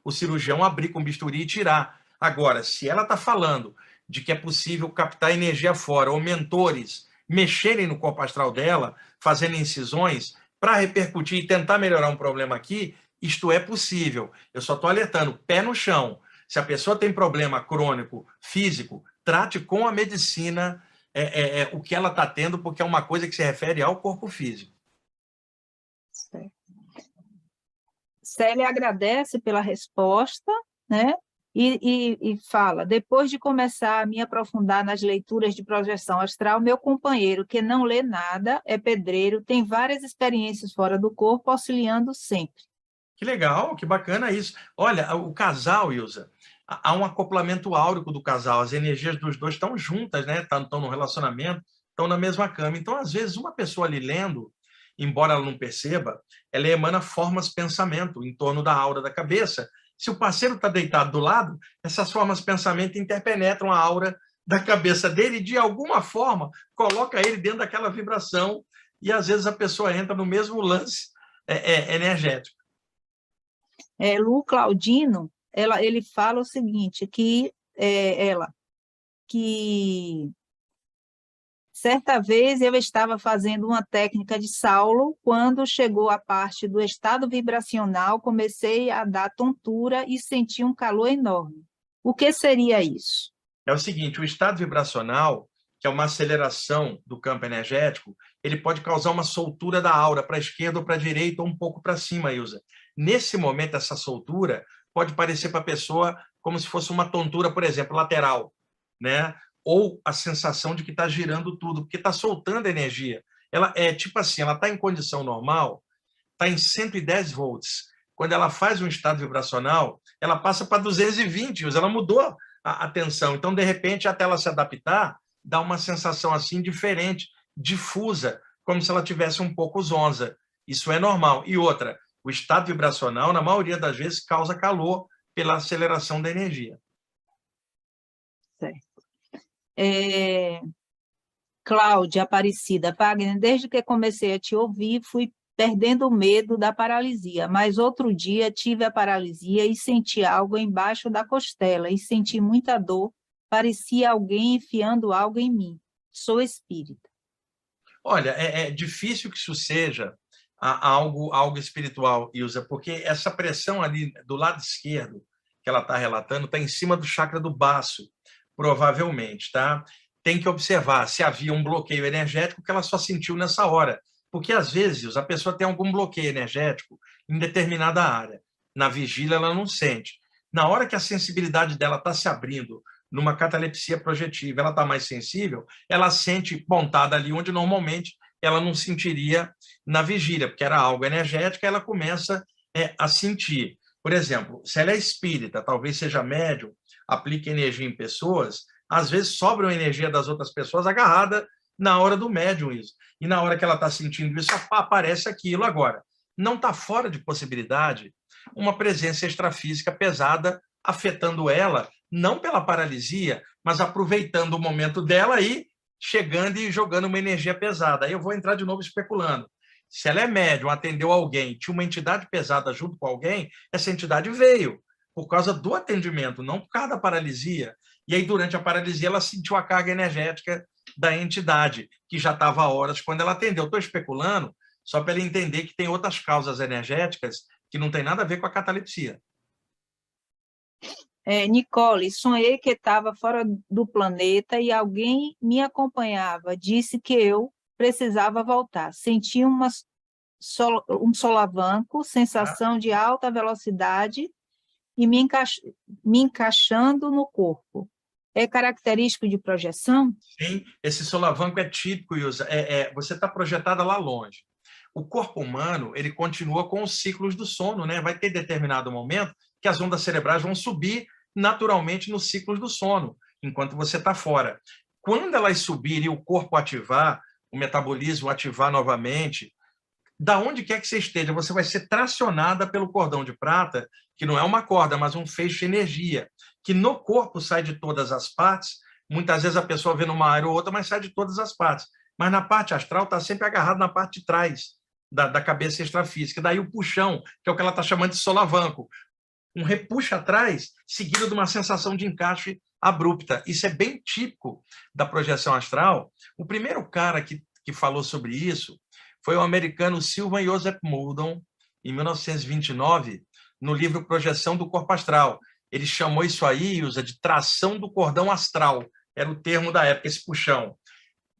o cirurgião, abrir com bisturi e tirar. Agora, se ela está falando de que é possível captar energia fora, ou mentores mexerem no corpo astral dela, fazendo incisões, para repercutir e tentar melhorar um problema aqui, isto é possível. Eu só estou alertando, pé no chão. Se a pessoa tem problema crônico, físico, trate com a medicina o que ela está tendo, porque é uma coisa que se refere ao corpo físico. Certo. Célia agradece pela resposta, né? E fala, depois de começar a me aprofundar nas leituras de projeção astral, meu companheiro, que não lê nada, é pedreiro, tem várias experiências fora do corpo, auxiliando sempre. Que legal, que bacana isso. Olha, o casal, Ilza, há um acoplamento áurico do casal, as energias dos dois estão juntas, né? Estão no relacionamento, estão na mesma cama. Então, às vezes, uma pessoa ali lendo, embora ela não perceba, ela emana formas de pensamento em torno da aura da cabeça. Se o parceiro está deitado do lado, essas formas de pensamento interpenetram a aura da cabeça dele e, de alguma forma, coloca ele dentro daquela vibração e, às vezes, a pessoa entra no mesmo lance energético. Lu Claudino, ele fala o seguinte, que certa vez eu estava fazendo uma técnica de Saulo, quando chegou a parte do estado vibracional, comecei a dar tontura e senti um calor enorme. O que seria isso? É o seguinte, o estado vibracional que é uma aceleração do campo energético, ele pode causar uma soltura da aura para a esquerda ou para a direita, ou um pouco para cima, Ilza. Nesse momento, essa soltura pode parecer para a pessoa como se fosse uma tontura, por exemplo, lateral, né? Ou a sensação de que está girando tudo, porque está soltando energia. Ela é tipo assim, ela está em condição normal, está em 110 volts. Quando ela faz um estado vibracional, ela passa para 220, ela mudou a tensão. Então, de repente, até ela se adaptar, dá uma sensação assim diferente, difusa, como se ela tivesse um pouco zonza. Isso é normal. E outra, o estado vibracional, na maioria das vezes, causa calor pela aceleração da energia. Certo. Cláudia Aparecida, Wagner, desde que comecei a te ouvir, fui perdendo o medo da paralisia, mas outro dia tive a paralisia e senti algo embaixo da costela e senti muita dor, parecia alguém enfiando algo em mim. Sou espírita. Olha, é difícil que isso seja algo espiritual, Ilza, porque essa pressão ali do lado esquerdo que ela está relatando está em cima do chakra do baço, provavelmente, tá? Tem que observar se havia um bloqueio energético que ela só sentiu nessa hora, porque às vezes a pessoa tem algum bloqueio energético em determinada área. Na vigília ela não sente. Na hora que a sensibilidade dela está se abrindo numa catalepsia projetiva, ela está mais sensível, ela sente pontada ali onde normalmente ela não sentiria na vigília, porque era algo energético, ela começa a sentir. Por exemplo, se ela é espírita, talvez seja médium, aplique energia em pessoas, às vezes sobra a energia das outras pessoas agarrada na hora do médium isso. E na hora que ela está sentindo isso, aparece aquilo agora. Não está fora de possibilidade uma presença extrafísica pesada afetando ela, não pela paralisia, mas aproveitando o momento dela e chegando e jogando uma energia pesada. Aí eu vou entrar de novo especulando. Se ela é médium, atendeu alguém, tinha uma entidade pesada junto com alguém, essa entidade veio por causa do atendimento, não por causa da paralisia. E aí, durante a paralisia, ela sentiu a carga energética da entidade, que já estava há horas quando ela atendeu. Estou especulando só para ele entender que tem outras causas energéticas que não tem nada a ver com a catalepsia. Nicole, sonhei que estava fora do planeta e alguém me acompanhava. Disse que eu precisava voltar. Senti um solavanco, sensação de alta velocidade e me encaixando no corpo. É característico de projeção? Sim, esse solavanco é típico, Ilza. Você está projetada lá longe. O corpo humano, ele continua com os ciclos do sono, né? Vai ter determinado momento que as ondas cerebrais vão subir naturalmente nos ciclos do sono, enquanto você está fora. Quando elas subirem e o corpo ativar, o metabolismo ativar novamente, da onde quer que você esteja, você vai ser tracionada pelo cordão de prata, que não é uma corda, mas um feixe de energia, que no corpo sai de todas as partes. Muitas vezes a pessoa vê numa área ou outra, mas sai de todas as partes. Mas na parte astral está sempre agarrado na parte de trás da cabeça extrafísica. Daí o puxão, que é o que ela está chamando de solavanco. Um repuxa atrás, seguido de uma sensação de encaixe abrupta. Isso é bem típico da projeção astral. O primeiro cara que falou sobre isso foi o americano Sylvan Joseph Muldon, em 1929, no livro Projeção do Corpo Astral. Ele chamou isso aí, usa de tração do cordão astral, era o termo da época, esse puxão.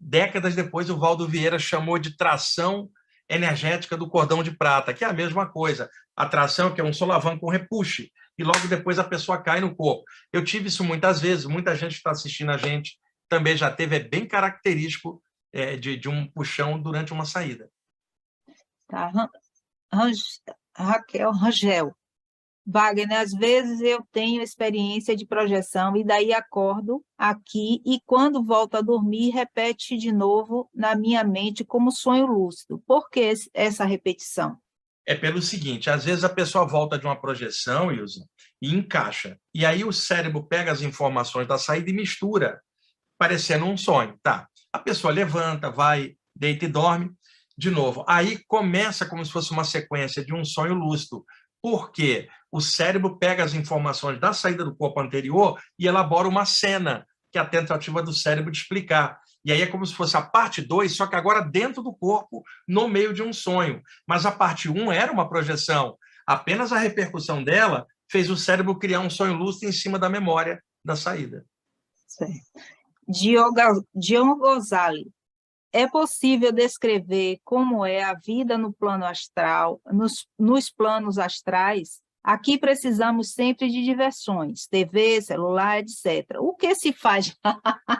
Décadas depois, o Valdo Vieira chamou de tração energética do cordão de prata, que é a mesma coisa. A tração, que é um solavanco com repuxe, e logo depois a pessoa cai no corpo. Eu tive isso muitas vezes, muita gente que está assistindo a gente também já teve, é bem característico de um puxão durante uma saída. Tá. Raquel Rangel. Wagner, às vezes eu tenho experiência de projeção e daí acordo aqui e quando volto a dormir, repete de novo na minha mente como sonho lúcido. Por que essa repetição? É pelo seguinte, às vezes a pessoa volta de uma projeção, Ilza, e encaixa. E aí o cérebro pega as informações da saída e mistura, parecendo um sonho. Tá. A pessoa levanta, vai, deita e dorme de novo. Aí começa como se fosse uma sequência de um sonho lúcido. Por quê? O cérebro pega as informações da saída do corpo anterior e elabora uma cena, que é a tentativa do cérebro de explicar. E aí é como se fosse a parte 2, só que agora dentro do corpo, no meio de um sonho. Mas a parte 1 era uma projeção. Apenas a repercussão dela fez o cérebro criar um sonho lúcido em cima da memória da saída. Certo. Dion Gonzalez. É possível descrever como é a vida no plano astral, nos planos astrais? Aqui precisamos sempre de diversões, TV, celular, etc. O que se faz lá? O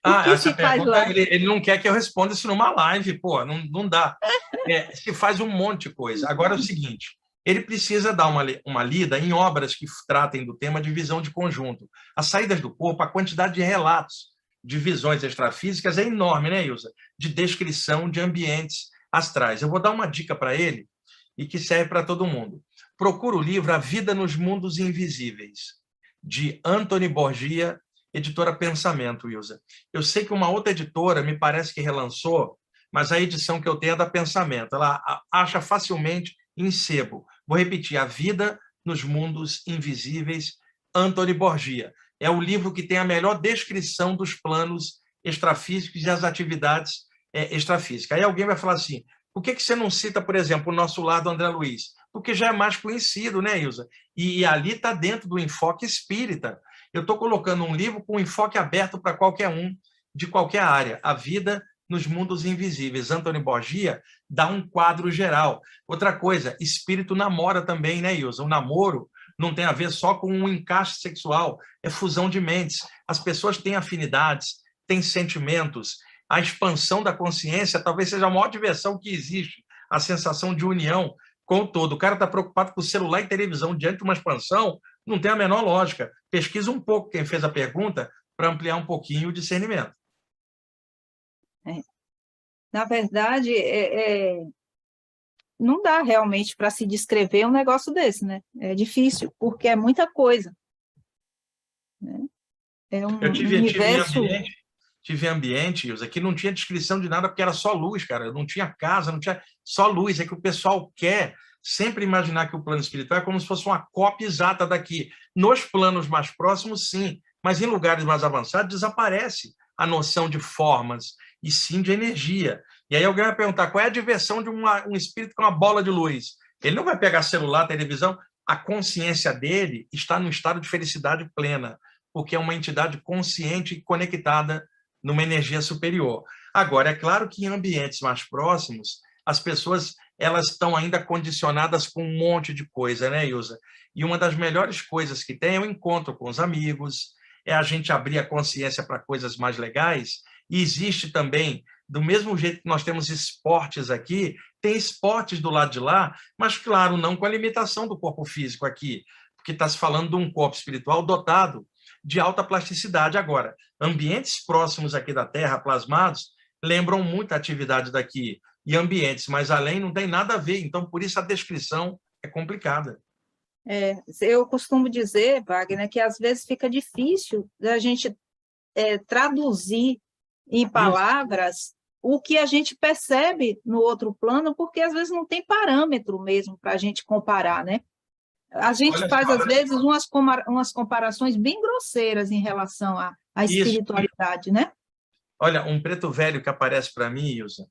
Ah, que essa se faz pergunta, lá? ele não quer que eu responda isso numa live, pô, não dá. Se faz um monte de coisa. Agora é o seguinte, ele precisa dar uma lida em obras que tratem do tema de visão de conjunto. As saídas do corpo, a quantidade de relatos de visões extrafísicas é enorme, né, Ilza? De descrição de ambientes astrais. Eu vou dar uma dica para ele e que serve para todo mundo. Procura o livro A Vida nos Mundos Invisíveis, de Anthony Borgia, editora Pensamento, Ilza. Eu sei que uma outra editora me parece que relançou, mas a edição que eu tenho é da Pensamento. Ela acha facilmente em sebo. Vou repetir, A Vida nos Mundos Invisíveis, Anthony Borgia. É o livro que tem a melhor descrição dos planos extrafísicos e as atividades extrafísicas. Aí alguém vai falar assim, por que você não cita, por exemplo, o nosso lado André Luiz? Porque já é mais conhecido, né, Ilza? E ali está dentro do enfoque espírita. Eu estou colocando um livro com enfoque aberto para qualquer um, de qualquer área. A Vida nos Mundos Invisíveis. Anthony Borgia dá um quadro geral. Outra coisa, espírito namora também, né, Ilza? O namoro não tem a ver só com um encaixe sexual, é fusão de mentes. As pessoas têm afinidades, têm sentimentos. A expansão da consciência talvez seja a maior diversão que existe, a sensação de união com o todo. O cara está preocupado com celular e televisão diante de uma expansão, não tem a menor lógica. Pesquisa um pouco quem fez a pergunta para ampliar um pouquinho o discernimento. Na verdade, não dá realmente para se descrever um negócio desse, né? É difícil, porque é muita coisa. Né? É um Eu universo... tive ambiente, Ilza, que não tinha descrição de nada, porque era só luz, cara. Não tinha casa, não tinha só luz. É que o pessoal quer sempre imaginar que o plano espiritual é como se fosse uma cópia exata daqui. Nos planos mais próximos, sim, mas em lugares mais avançados desaparece a noção de formas e sim de energia. E aí alguém vai perguntar qual é a diversão de um espírito com uma bola de luz. Ele não vai pegar celular, televisão. A consciência dele está no estado de felicidade plena, porque é uma entidade consciente e conectada numa energia superior. Agora, é claro que em ambientes mais próximos, as pessoas elas estão ainda condicionadas com um monte de coisa, né, Ilza? E uma das melhores coisas que tem é o encontro com os amigos, é a gente abrir a consciência para coisas mais legais, e existe também, do mesmo jeito que nós temos esportes aqui, tem esportes do lado de lá, mas, claro, não com a limitação do corpo físico aqui, porque está se falando de um corpo espiritual dotado de alta plasticidade. Agora, ambientes próximos aqui da Terra, plasmados, lembram muito a atividade daqui. E ambientes mais além não tem nada a ver. Então, por isso, a descrição é complicada. Eu costumo dizer, Wagner, que às vezes fica difícil da gente traduzir em palavras o que a gente percebe no outro plano, porque às vezes não tem parâmetro mesmo para a gente comparar, né? A gente faz, às vezes, umas comparações bem grosseiras em relação à espiritualidade, né? Olha, um preto velho que aparece para mim, Ilza,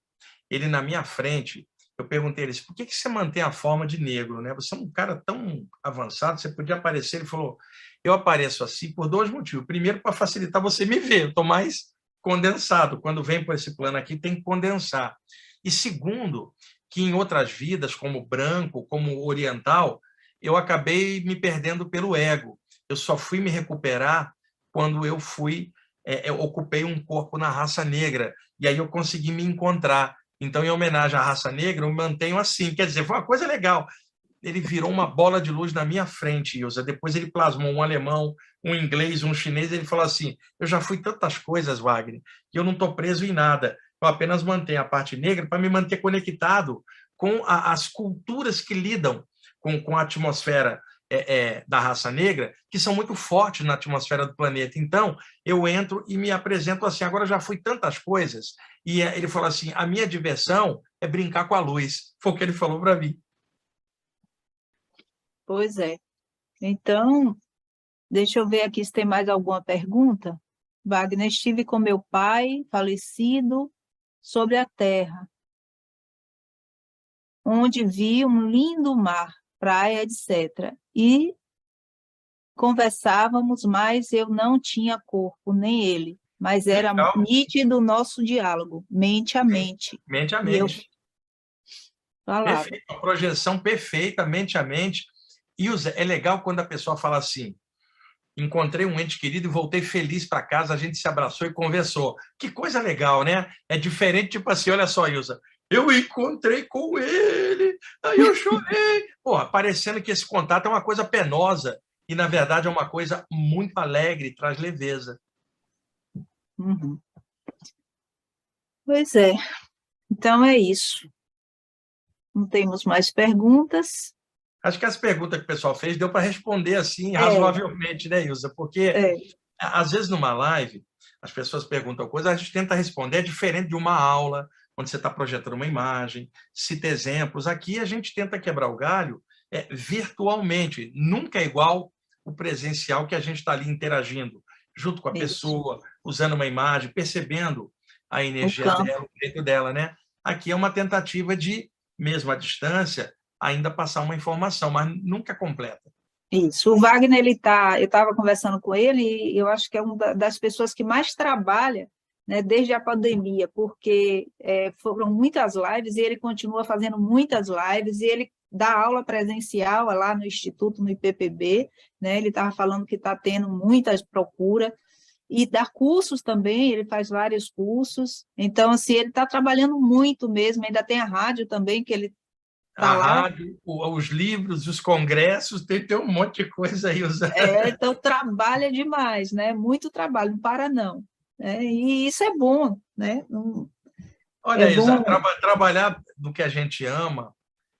ele na minha frente, eu perguntei a ele, por que você mantém a forma de negro, né? Você é um cara tão avançado, você podia aparecer. Ele falou, eu apareço assim por dois motivos. Primeiro, para facilitar você me ver, eu estou mais condensado. Quando vem para esse plano aqui, tem que condensar. E segundo, que em outras vidas, como branco, como oriental, eu acabei me perdendo pelo ego. Eu só fui me recuperar quando eu eu ocupei um corpo na raça negra, e aí eu consegui me encontrar. Então, em homenagem à raça negra, eu me mantenho assim. Quer dizer, foi uma coisa legal. Ele virou uma bola de luz na minha frente, Ilza. Depois ele plasmou um alemão, um inglês, um chinês. Ele falou assim, eu já fui tantas coisas, Wagner, que eu não estou preso em nada. Eu apenas mantenho a parte negra para me manter conectado com as culturas que lidam com a atmosfera da raça negra, que são muito fortes na atmosfera do planeta. Então, eu entro e me apresento assim, agora já fui tantas coisas, e ele falou assim, a minha diversão é brincar com a luz. Foi o que ele falou para mim. Pois é. Então, deixa eu ver aqui se tem mais alguma pergunta. Wagner, estive com meu pai, falecido, sobre a terra, onde vi um lindo mar, praia, etc. E conversávamos, mas eu não tinha corpo, nem ele. mas era Legal. nítido o nosso diálogo, mente a Sim. mente. Mente a E eu mente. falava. Perfeito, a projeção perfeita, mente a mente. E é legal quando a pessoa fala assim, encontrei um ente querido e voltei feliz para casa, a gente se abraçou e conversou. Que coisa legal, né? É diferente, tipo assim, olha só, Ilza, eu encontrei com ele, aí eu chorei. Pô, parecendo que esse contato é uma coisa penosa e, na verdade, é uma coisa muito alegre, traz leveza. Uhum. Pois é, então é isso. Não temos mais perguntas. Acho que as perguntas que o pessoal fez deu para responder assim, É, razoavelmente, né, Ilza? Porque, é, às vezes, numa live, as pessoas perguntam coisas, a gente tenta responder, é diferente de uma aula, onde você está projetando uma imagem, cita exemplos. Aqui a gente tenta quebrar o galho virtualmente. Nunca é igual o presencial que a gente está ali interagindo, junto com a isso. pessoa, usando uma imagem, percebendo a O energia campo. dela, o jeito dela, né? Aqui é uma tentativa de, mesmo à distância, ainda passar uma informação, mas nunca completa. Isso. O Wagner, eu estava conversando com ele, e eu acho que é uma das pessoas que mais trabalha, né, desde a pandemia, porque foram muitas lives e ele continua fazendo muitas lives, e ele dá aula presencial lá no Instituto, no IPPB, né, ele estava falando que está tendo muitas procuras, e dá cursos também, ele faz vários cursos, então, assim, ele está trabalhando muito mesmo, ainda tem a rádio também, que ele está A lá. rádio, os livros, os congressos, tem um monte de coisa aí. Então, trabalha demais, né? Muito trabalho, não para não. Né? E isso é bom, né? É Olha, Isa, bom, trabalhar do que a gente ama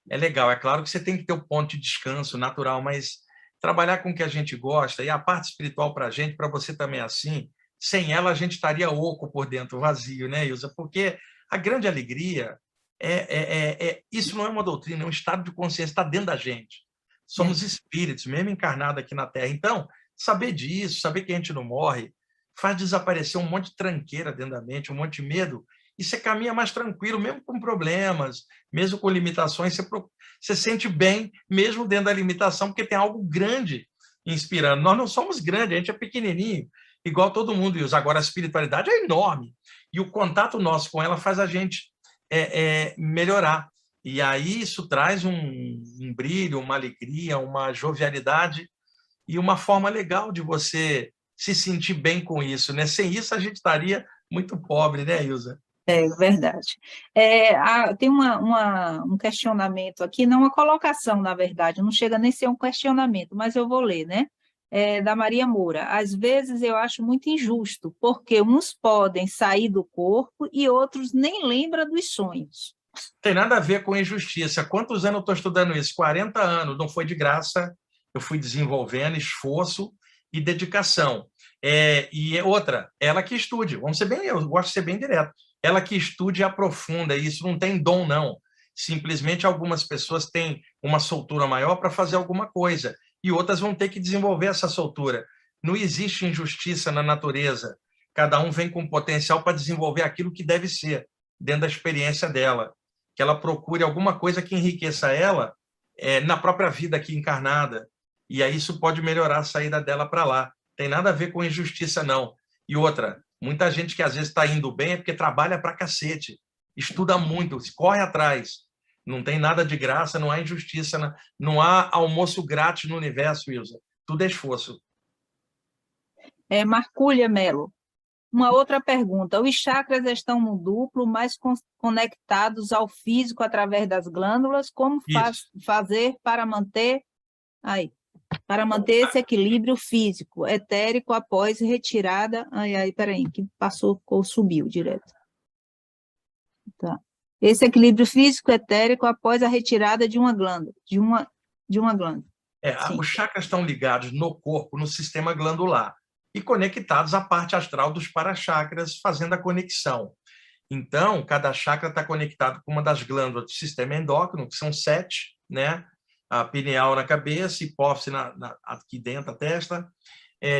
é legal. É claro que você tem que ter um ponto de descanso natural, mas trabalhar com o que a gente gosta, e a parte espiritual para a gente, para você também é assim, sem ela a gente estaria oco por dentro, vazio, né, Ilza? Porque a grande alegria isso não é uma doutrina, é um estado de consciência, está dentro da gente. é, Somos espíritos, mesmo encarnados aqui na Terra. Então, saber disso, saber que a gente não morre, faz desaparecer um monte de tranqueira dentro da mente, um monte de medo, e você caminha mais tranquilo, mesmo com problemas, mesmo com limitações, você sente bem, mesmo dentro da limitação, porque tem algo grande inspirando. Nós não somos grandes, a gente é pequenininho, igual todo mundo. E agora a espiritualidade é enorme, e o contato nosso com ela faz a gente melhorar. E aí isso traz um brilho, uma alegria, uma jovialidade e uma forma legal de você se sentir bem com isso, né? Sem isso a gente estaria muito pobre, né, Ilza? verdade. Tem um questionamento aqui, não uma colocação, na verdade, não chega nem a ser um questionamento, mas eu vou ler, né? Da Maria Moura. Às vezes eu acho muito injusto, porque uns podem sair do corpo e outros nem lembram dos sonhos. Tem nada a ver com injustiça. Quantos anos eu estou estudando isso? 40 anos, não foi de graça. Eu fui desenvolvendo esforço e dedicação. E outra, ela que estude. Vamos ser bem, eu gosto de ser bem direto. Ela que estude e aprofunda. Isso não tem dom, não. Simplesmente algumas pessoas têm uma soltura maior para fazer alguma coisa e outras vão ter que desenvolver essa soltura. Não existe injustiça na natureza. Cada um vem com potencial para desenvolver aquilo que deve ser, dentro da experiência dela. Que ela procure alguma coisa que enriqueça ela na própria vida aqui encarnada. E aí isso pode melhorar a saída dela para lá. Tem nada a ver com injustiça, não. E outra, muita gente que às vezes está indo bem é porque trabalha para cacete, estuda muito, corre atrás. Não tem nada de graça, não há injustiça, não há almoço grátis no universo, Ilza. Tudo é esforço. Marcúlia Melo. Uma outra pergunta: os chakras estão no duplo, mais conectados ao físico através das glândulas. Como Isso. fazer para manter esse equilíbrio físico, etérico após retirada? Peraí, que passou, subiu direto. Tá. Esse equilíbrio físico etérico após a retirada de uma glândula, de uma glândula. Os Sim. chakras estão ligados no corpo, no sistema glandular, e conectados à parte astral dos parachakras, fazendo a conexão. Então, cada chakra está conectado com uma das glândulas do sistema endócrino, que são 7, né? A pineal na cabeça, hipófise aqui dentro da testa,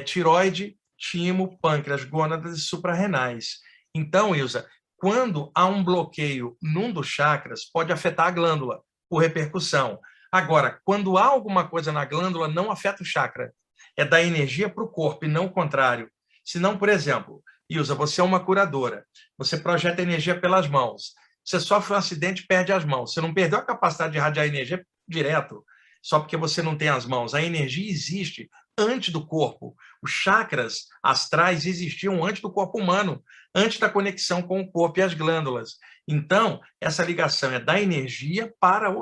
tiroide, timo, pâncreas, gônadas e suprarrenais. Então, Ilza, quando há um bloqueio num dos chakras, pode afetar a glândula, por repercussão. Agora, quando há alguma coisa na glândula, não afeta o chakra. É dar energia para o corpo e não o contrário. Senão, por exemplo, Ilza, você é uma curadora. Você projeta energia pelas mãos. Você sofre um acidente e perde as mãos. Você não perdeu a capacidade de irradiar energia direto, só porque você não tem as mãos. A energia existe antes do corpo. Os chakras astrais existiam antes do corpo humano, antes da conexão com o corpo e as glândulas. Então, essa ligação é da energia para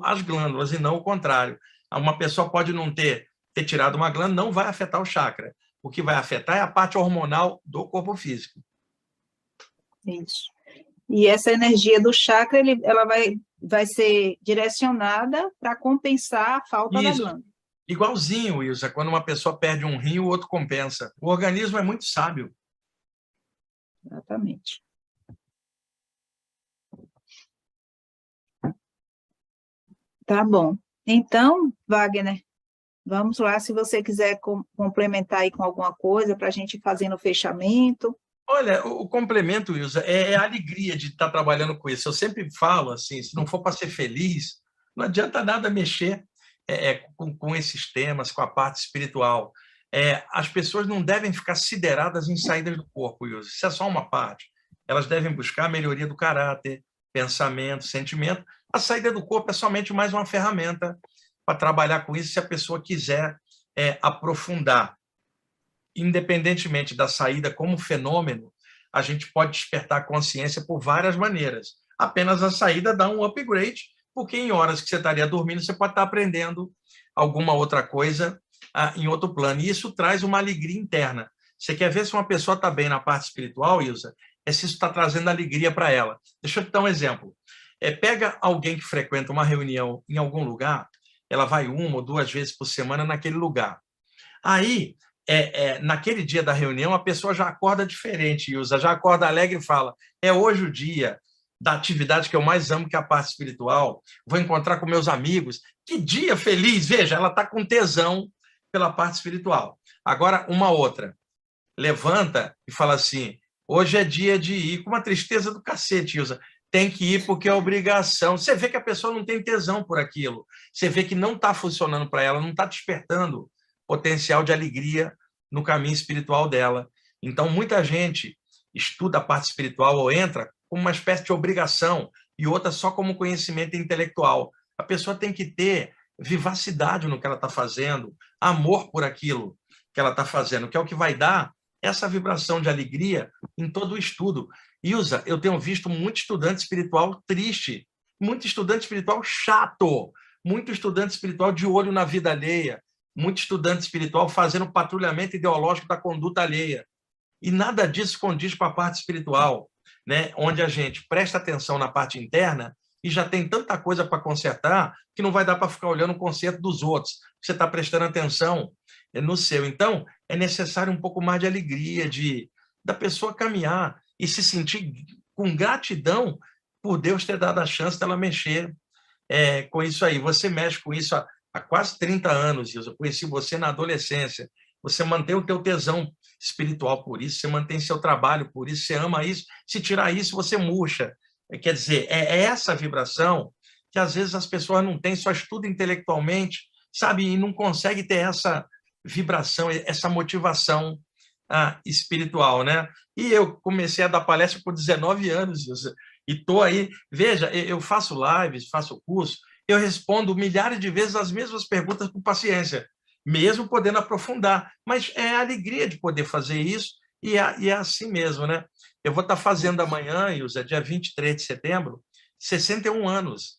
as glândulas e não o contrário. Uma pessoa pode não ter tirado uma glândula, não vai afetar o chakra. O que vai afetar é a parte hormonal do corpo físico. Isso. E essa energia do chakra, ela vai ser direcionada para compensar a falta da glândula. Igualzinho, Ilza, quando uma pessoa perde um rim, o outro compensa. O organismo é muito sábio. Exatamente. Tá bom. Então, Wagner, vamos lá, se você quiser complementar aí com alguma coisa para a gente ir fazendo o fechamento. Olha, o complemento, Ilza, é a alegria de estar trabalhando com isso. Eu sempre falo assim, se não for para ser feliz, não adianta nada mexer com esses temas, com a parte espiritual. As pessoas não devem ficar sideradas em saídas do corpo, Ilza. Isso é só uma parte. Elas devem buscar a melhoria do caráter, pensamento, sentimento. A saída do corpo é somente mais uma ferramenta para trabalhar com isso, se a pessoa quiser aprofundar. Independentemente da saída como fenômeno, a gente pode despertar a consciência por várias maneiras. Apenas a saída dá um upgrade, porque em horas que você estaria dormindo, você pode estar aprendendo alguma outra coisa em outro plano. E isso traz uma alegria interna. Você quer ver se uma pessoa está bem na parte espiritual, Ilza? É se isso está trazendo alegria para ela. Deixa eu te dar um exemplo. Pega alguém que frequenta uma reunião em algum lugar, ela vai 1 ou 2 vezes por semana naquele lugar. Aí, naquele dia da reunião, a pessoa já acorda diferente, Ilza, já acorda alegre e fala, é hoje o dia da atividade que eu mais amo, que é a parte espiritual, vou encontrar com meus amigos, que dia feliz, veja, ela está com tesão pela parte espiritual. Agora, uma outra, levanta e fala assim, hoje é dia de ir, com uma tristeza do cacete, Ilza, tem que ir porque é obrigação. Você vê que a pessoa não tem tesão por aquilo, você vê que não está funcionando para ela, não está despertando potencial de alegria no caminho espiritual dela. Então, muita gente estuda a parte espiritual ou entra como uma espécie de obrigação e outra só como conhecimento intelectual. A pessoa tem que ter vivacidade no que ela está fazendo, amor por aquilo que ela está fazendo, que é o que vai dar essa vibração de alegria em todo o estudo. Ilza, eu tenho visto muito estudante espiritual triste, muito estudante espiritual chato, muito estudante espiritual de olho na vida alheia, muito estudante espiritual fazendo patrulhamento ideológico da conduta alheia. E nada disso condiz com a parte espiritual, né? Onde a gente presta atenção na parte interna e já tem tanta coisa para consertar que não vai dar para ficar olhando o conserto dos outros. Você está prestando atenção no seu. Então, é necessário um pouco mais de alegria, da pessoa caminhar e se sentir com gratidão por Deus ter dado a chance dela mexer com isso aí. Você mexe com isso há quase 30 anos, eu conheci você na adolescência. Você mantém o teu tesão espiritual por isso, você mantém seu trabalho por isso, você ama isso. Se tirar isso, você murcha. Quer dizer, é essa vibração que às vezes as pessoas não têm, só estudam intelectualmente, sabe, e não conseguem ter essa vibração, essa motivação espiritual, né? E eu comecei a dar palestra por 19 anos, e estou aí, veja, eu faço lives, faço curso, eu respondo milhares de vezes as mesmas perguntas com paciência, mesmo podendo aprofundar, mas é a alegria de poder fazer isso, e é assim mesmo, né? Eu vou estar fazendo amanhã, Ilza, dia 23 de setembro, 61 anos.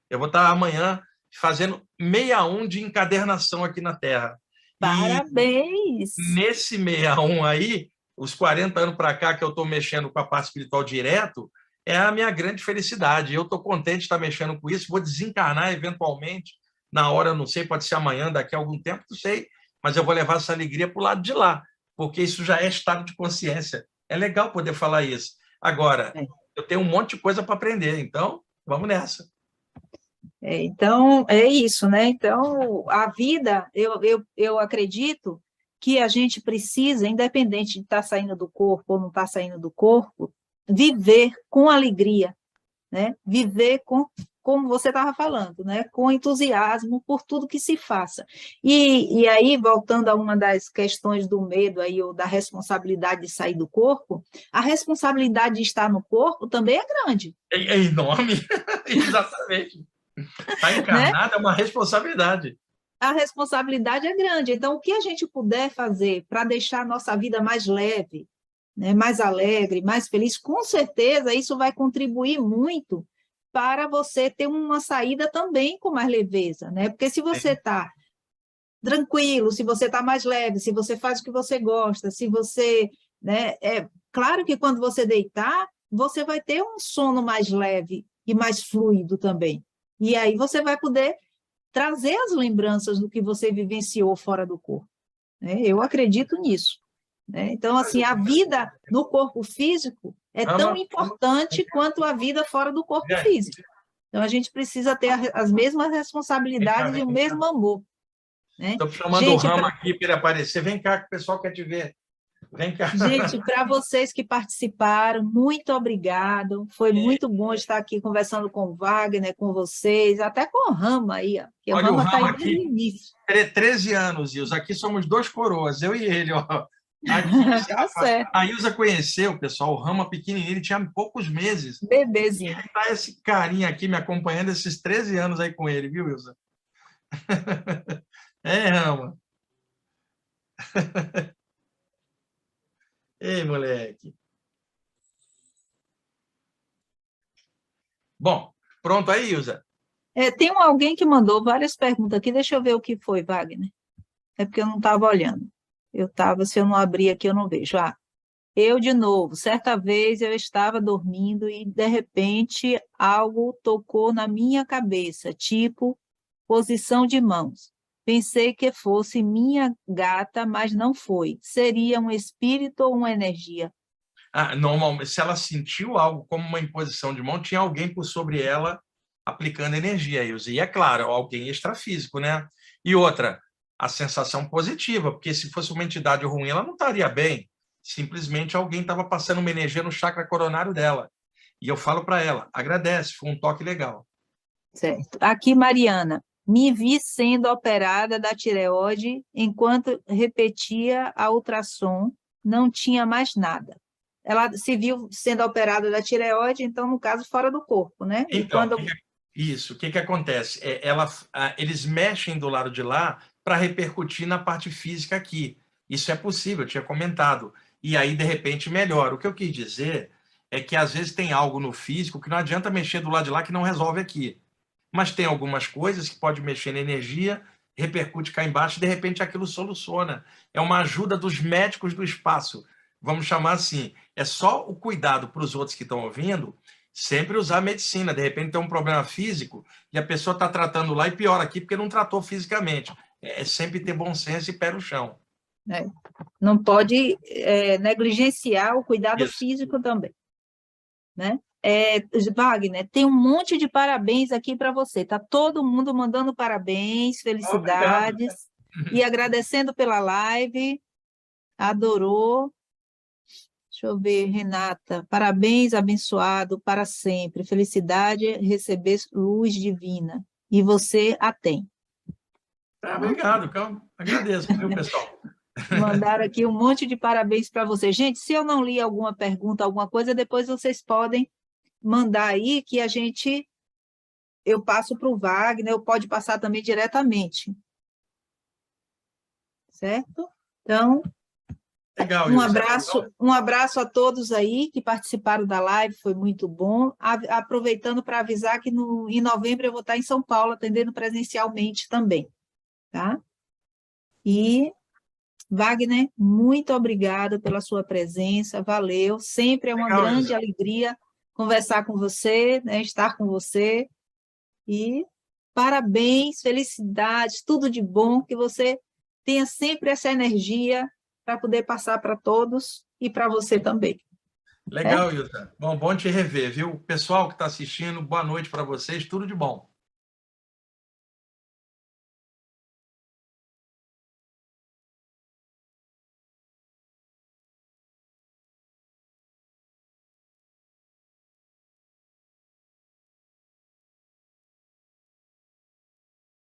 Eu vou estar amanhã fazendo 61 de encadernação aqui na Terra. Parabéns! E nesse 61 aí, os 40 anos para cá que eu estou mexendo com a parte espiritual direto, é a minha grande felicidade. Eu estou contente de estar mexendo com isso, vou desencarnar eventualmente, na hora, eu não sei, pode ser amanhã, daqui a algum tempo, não sei, mas eu vou levar essa alegria para o lado de lá, porque isso já é estado de consciência. É legal poder falar isso. Agora, eu tenho um monte de coisa para aprender, então vamos nessa. Então, é isso, né? Então, a vida, eu acredito que a gente precisa, independente de estar saindo do corpo ou não estar saindo do corpo, viver com alegria, né? Viver com como você estava falando, né? Com entusiasmo por tudo que se faça. E aí, voltando a uma das questões do medo aí, ou da responsabilidade de sair do corpo, a responsabilidade de estar no corpo também é grande. É enorme, exatamente. Está Né? encarnado é uma responsabilidade. A responsabilidade é grande. Então, o que a gente puder fazer para deixar a nossa vida mais leve, né, mais alegre, mais feliz, com certeza isso vai contribuir muito para você ter uma saída também com mais leveza, né? Porque se você está tranquilo, se você está mais leve, se você faz o que você gosta, se você, né, é claro que quando você deitar, você vai ter um sono mais leve e mais fluido também. E aí você vai poder trazer as lembranças do que você vivenciou fora do corpo, né? Eu acredito nisso, né? Então, assim, a vida no corpo físico é tão Ama, importante quanto a vida fora do corpo físico. Então, a gente precisa ter as mesmas responsabilidades e o vem cá. mesmo amor, né? Estou chamando o Gente, Rama aqui para ele aparecer. Vem cá, que o pessoal quer te ver. Vem cá. para vocês que participaram, muito obrigado. Foi muito bom estar aqui conversando com o Wagner, com vocês, até com o Rama aí, ó, que o Olha o Rama está aí Rama desde o aqui. início. 13 anos, Ilza. Aqui somos dois coroas, eu e ele. Ó. Aqui, Tá certo, a Ilza conheceu, pessoal, o Rama pequenininho, ele tinha poucos meses. bebezinho. Tá esse carinha aqui me acompanhando esses 13 anos aí com ele, viu, Ilza? É, Rama. Ei, moleque. Bom, pronto aí, Ilza? Tem alguém que mandou várias perguntas aqui, deixa eu ver o que foi, Wagner. É porque eu não estava olhando. Eu estava, se eu não abrir aqui, eu não vejo. Eu de novo, certa vez eu estava dormindo e, de repente, algo tocou na minha cabeça, tipo posição de mãos. Pensei que fosse minha gata, mas não foi. Seria um espírito ou uma energia? Normalmente, se ela sentiu algo como uma imposição de mão, tinha alguém por sobre ela aplicando energia, Ilza. E é claro, alguém extrafísico, né? E outra, a sensação positiva, porque se fosse uma entidade ruim, ela não estaria bem. Simplesmente alguém estava passando uma energia no chakra coronário dela. E eu falo para ela, agradece, foi um toque legal. Certo. Aqui, Mariana, me vi sendo operada da tireoide enquanto repetia a ultrassom, não tinha mais nada. Ela se viu sendo operada da tireoide, então, no caso, fora do corpo, né? E Então, quando... isso, o que acontece? Eles mexem do lado de lá para repercutir na parte física aqui. Isso é possível, eu tinha comentado. E aí, de repente, melhora. O que eu quis dizer é que, às vezes, tem algo no físico que não adianta mexer do lado de lá que não resolve aqui. Mas tem algumas coisas que pode mexer na energia, repercute cá embaixo e, de repente, aquilo soluciona. É uma ajuda dos médicos do espaço. Vamos chamar assim. É só o cuidado para os outros que estão ouvindo, sempre usar a medicina. De repente tem um problema físico e a pessoa está tratando lá e piora aqui porque não tratou fisicamente. É sempre ter bom senso e pé no chão. Não pode negligenciar o cuidado Isso. físico também, né? Wagner, tem um monte de parabéns aqui para você. Tá todo mundo mandando parabéns, Obrigado. felicidades e agradecendo pela live. Adorou. Deixa eu ver, Renata. Parabéns, abençoado para sempre. Felicidade, receber luz divina. E você a tem. Obrigado, agradeço, viu, pessoal? Mandaram aqui um monte de parabéns para você. Gente, se eu não li alguma pergunta, alguma coisa, depois vocês podem mandar aí que eu passo para o Wagner, eu pode passar também diretamente. Certo? Então, Legal, um abraço a todos aí que participaram da live, foi muito bom. Aproveitando para avisar que em novembro eu vou estar em São Paulo atendendo presencialmente também, tá? E Wagner, muito obrigada pela sua presença, valeu. Sempre é uma Legal, grande Ilza. alegria conversar com você, né, estar com você. E parabéns, felicidades, tudo de bom, que você tenha sempre essa energia para poder passar para todos e para você também. Legal, Ilza. Bom te rever, viu? Pessoal que está assistindo, boa noite para vocês, tudo de bom.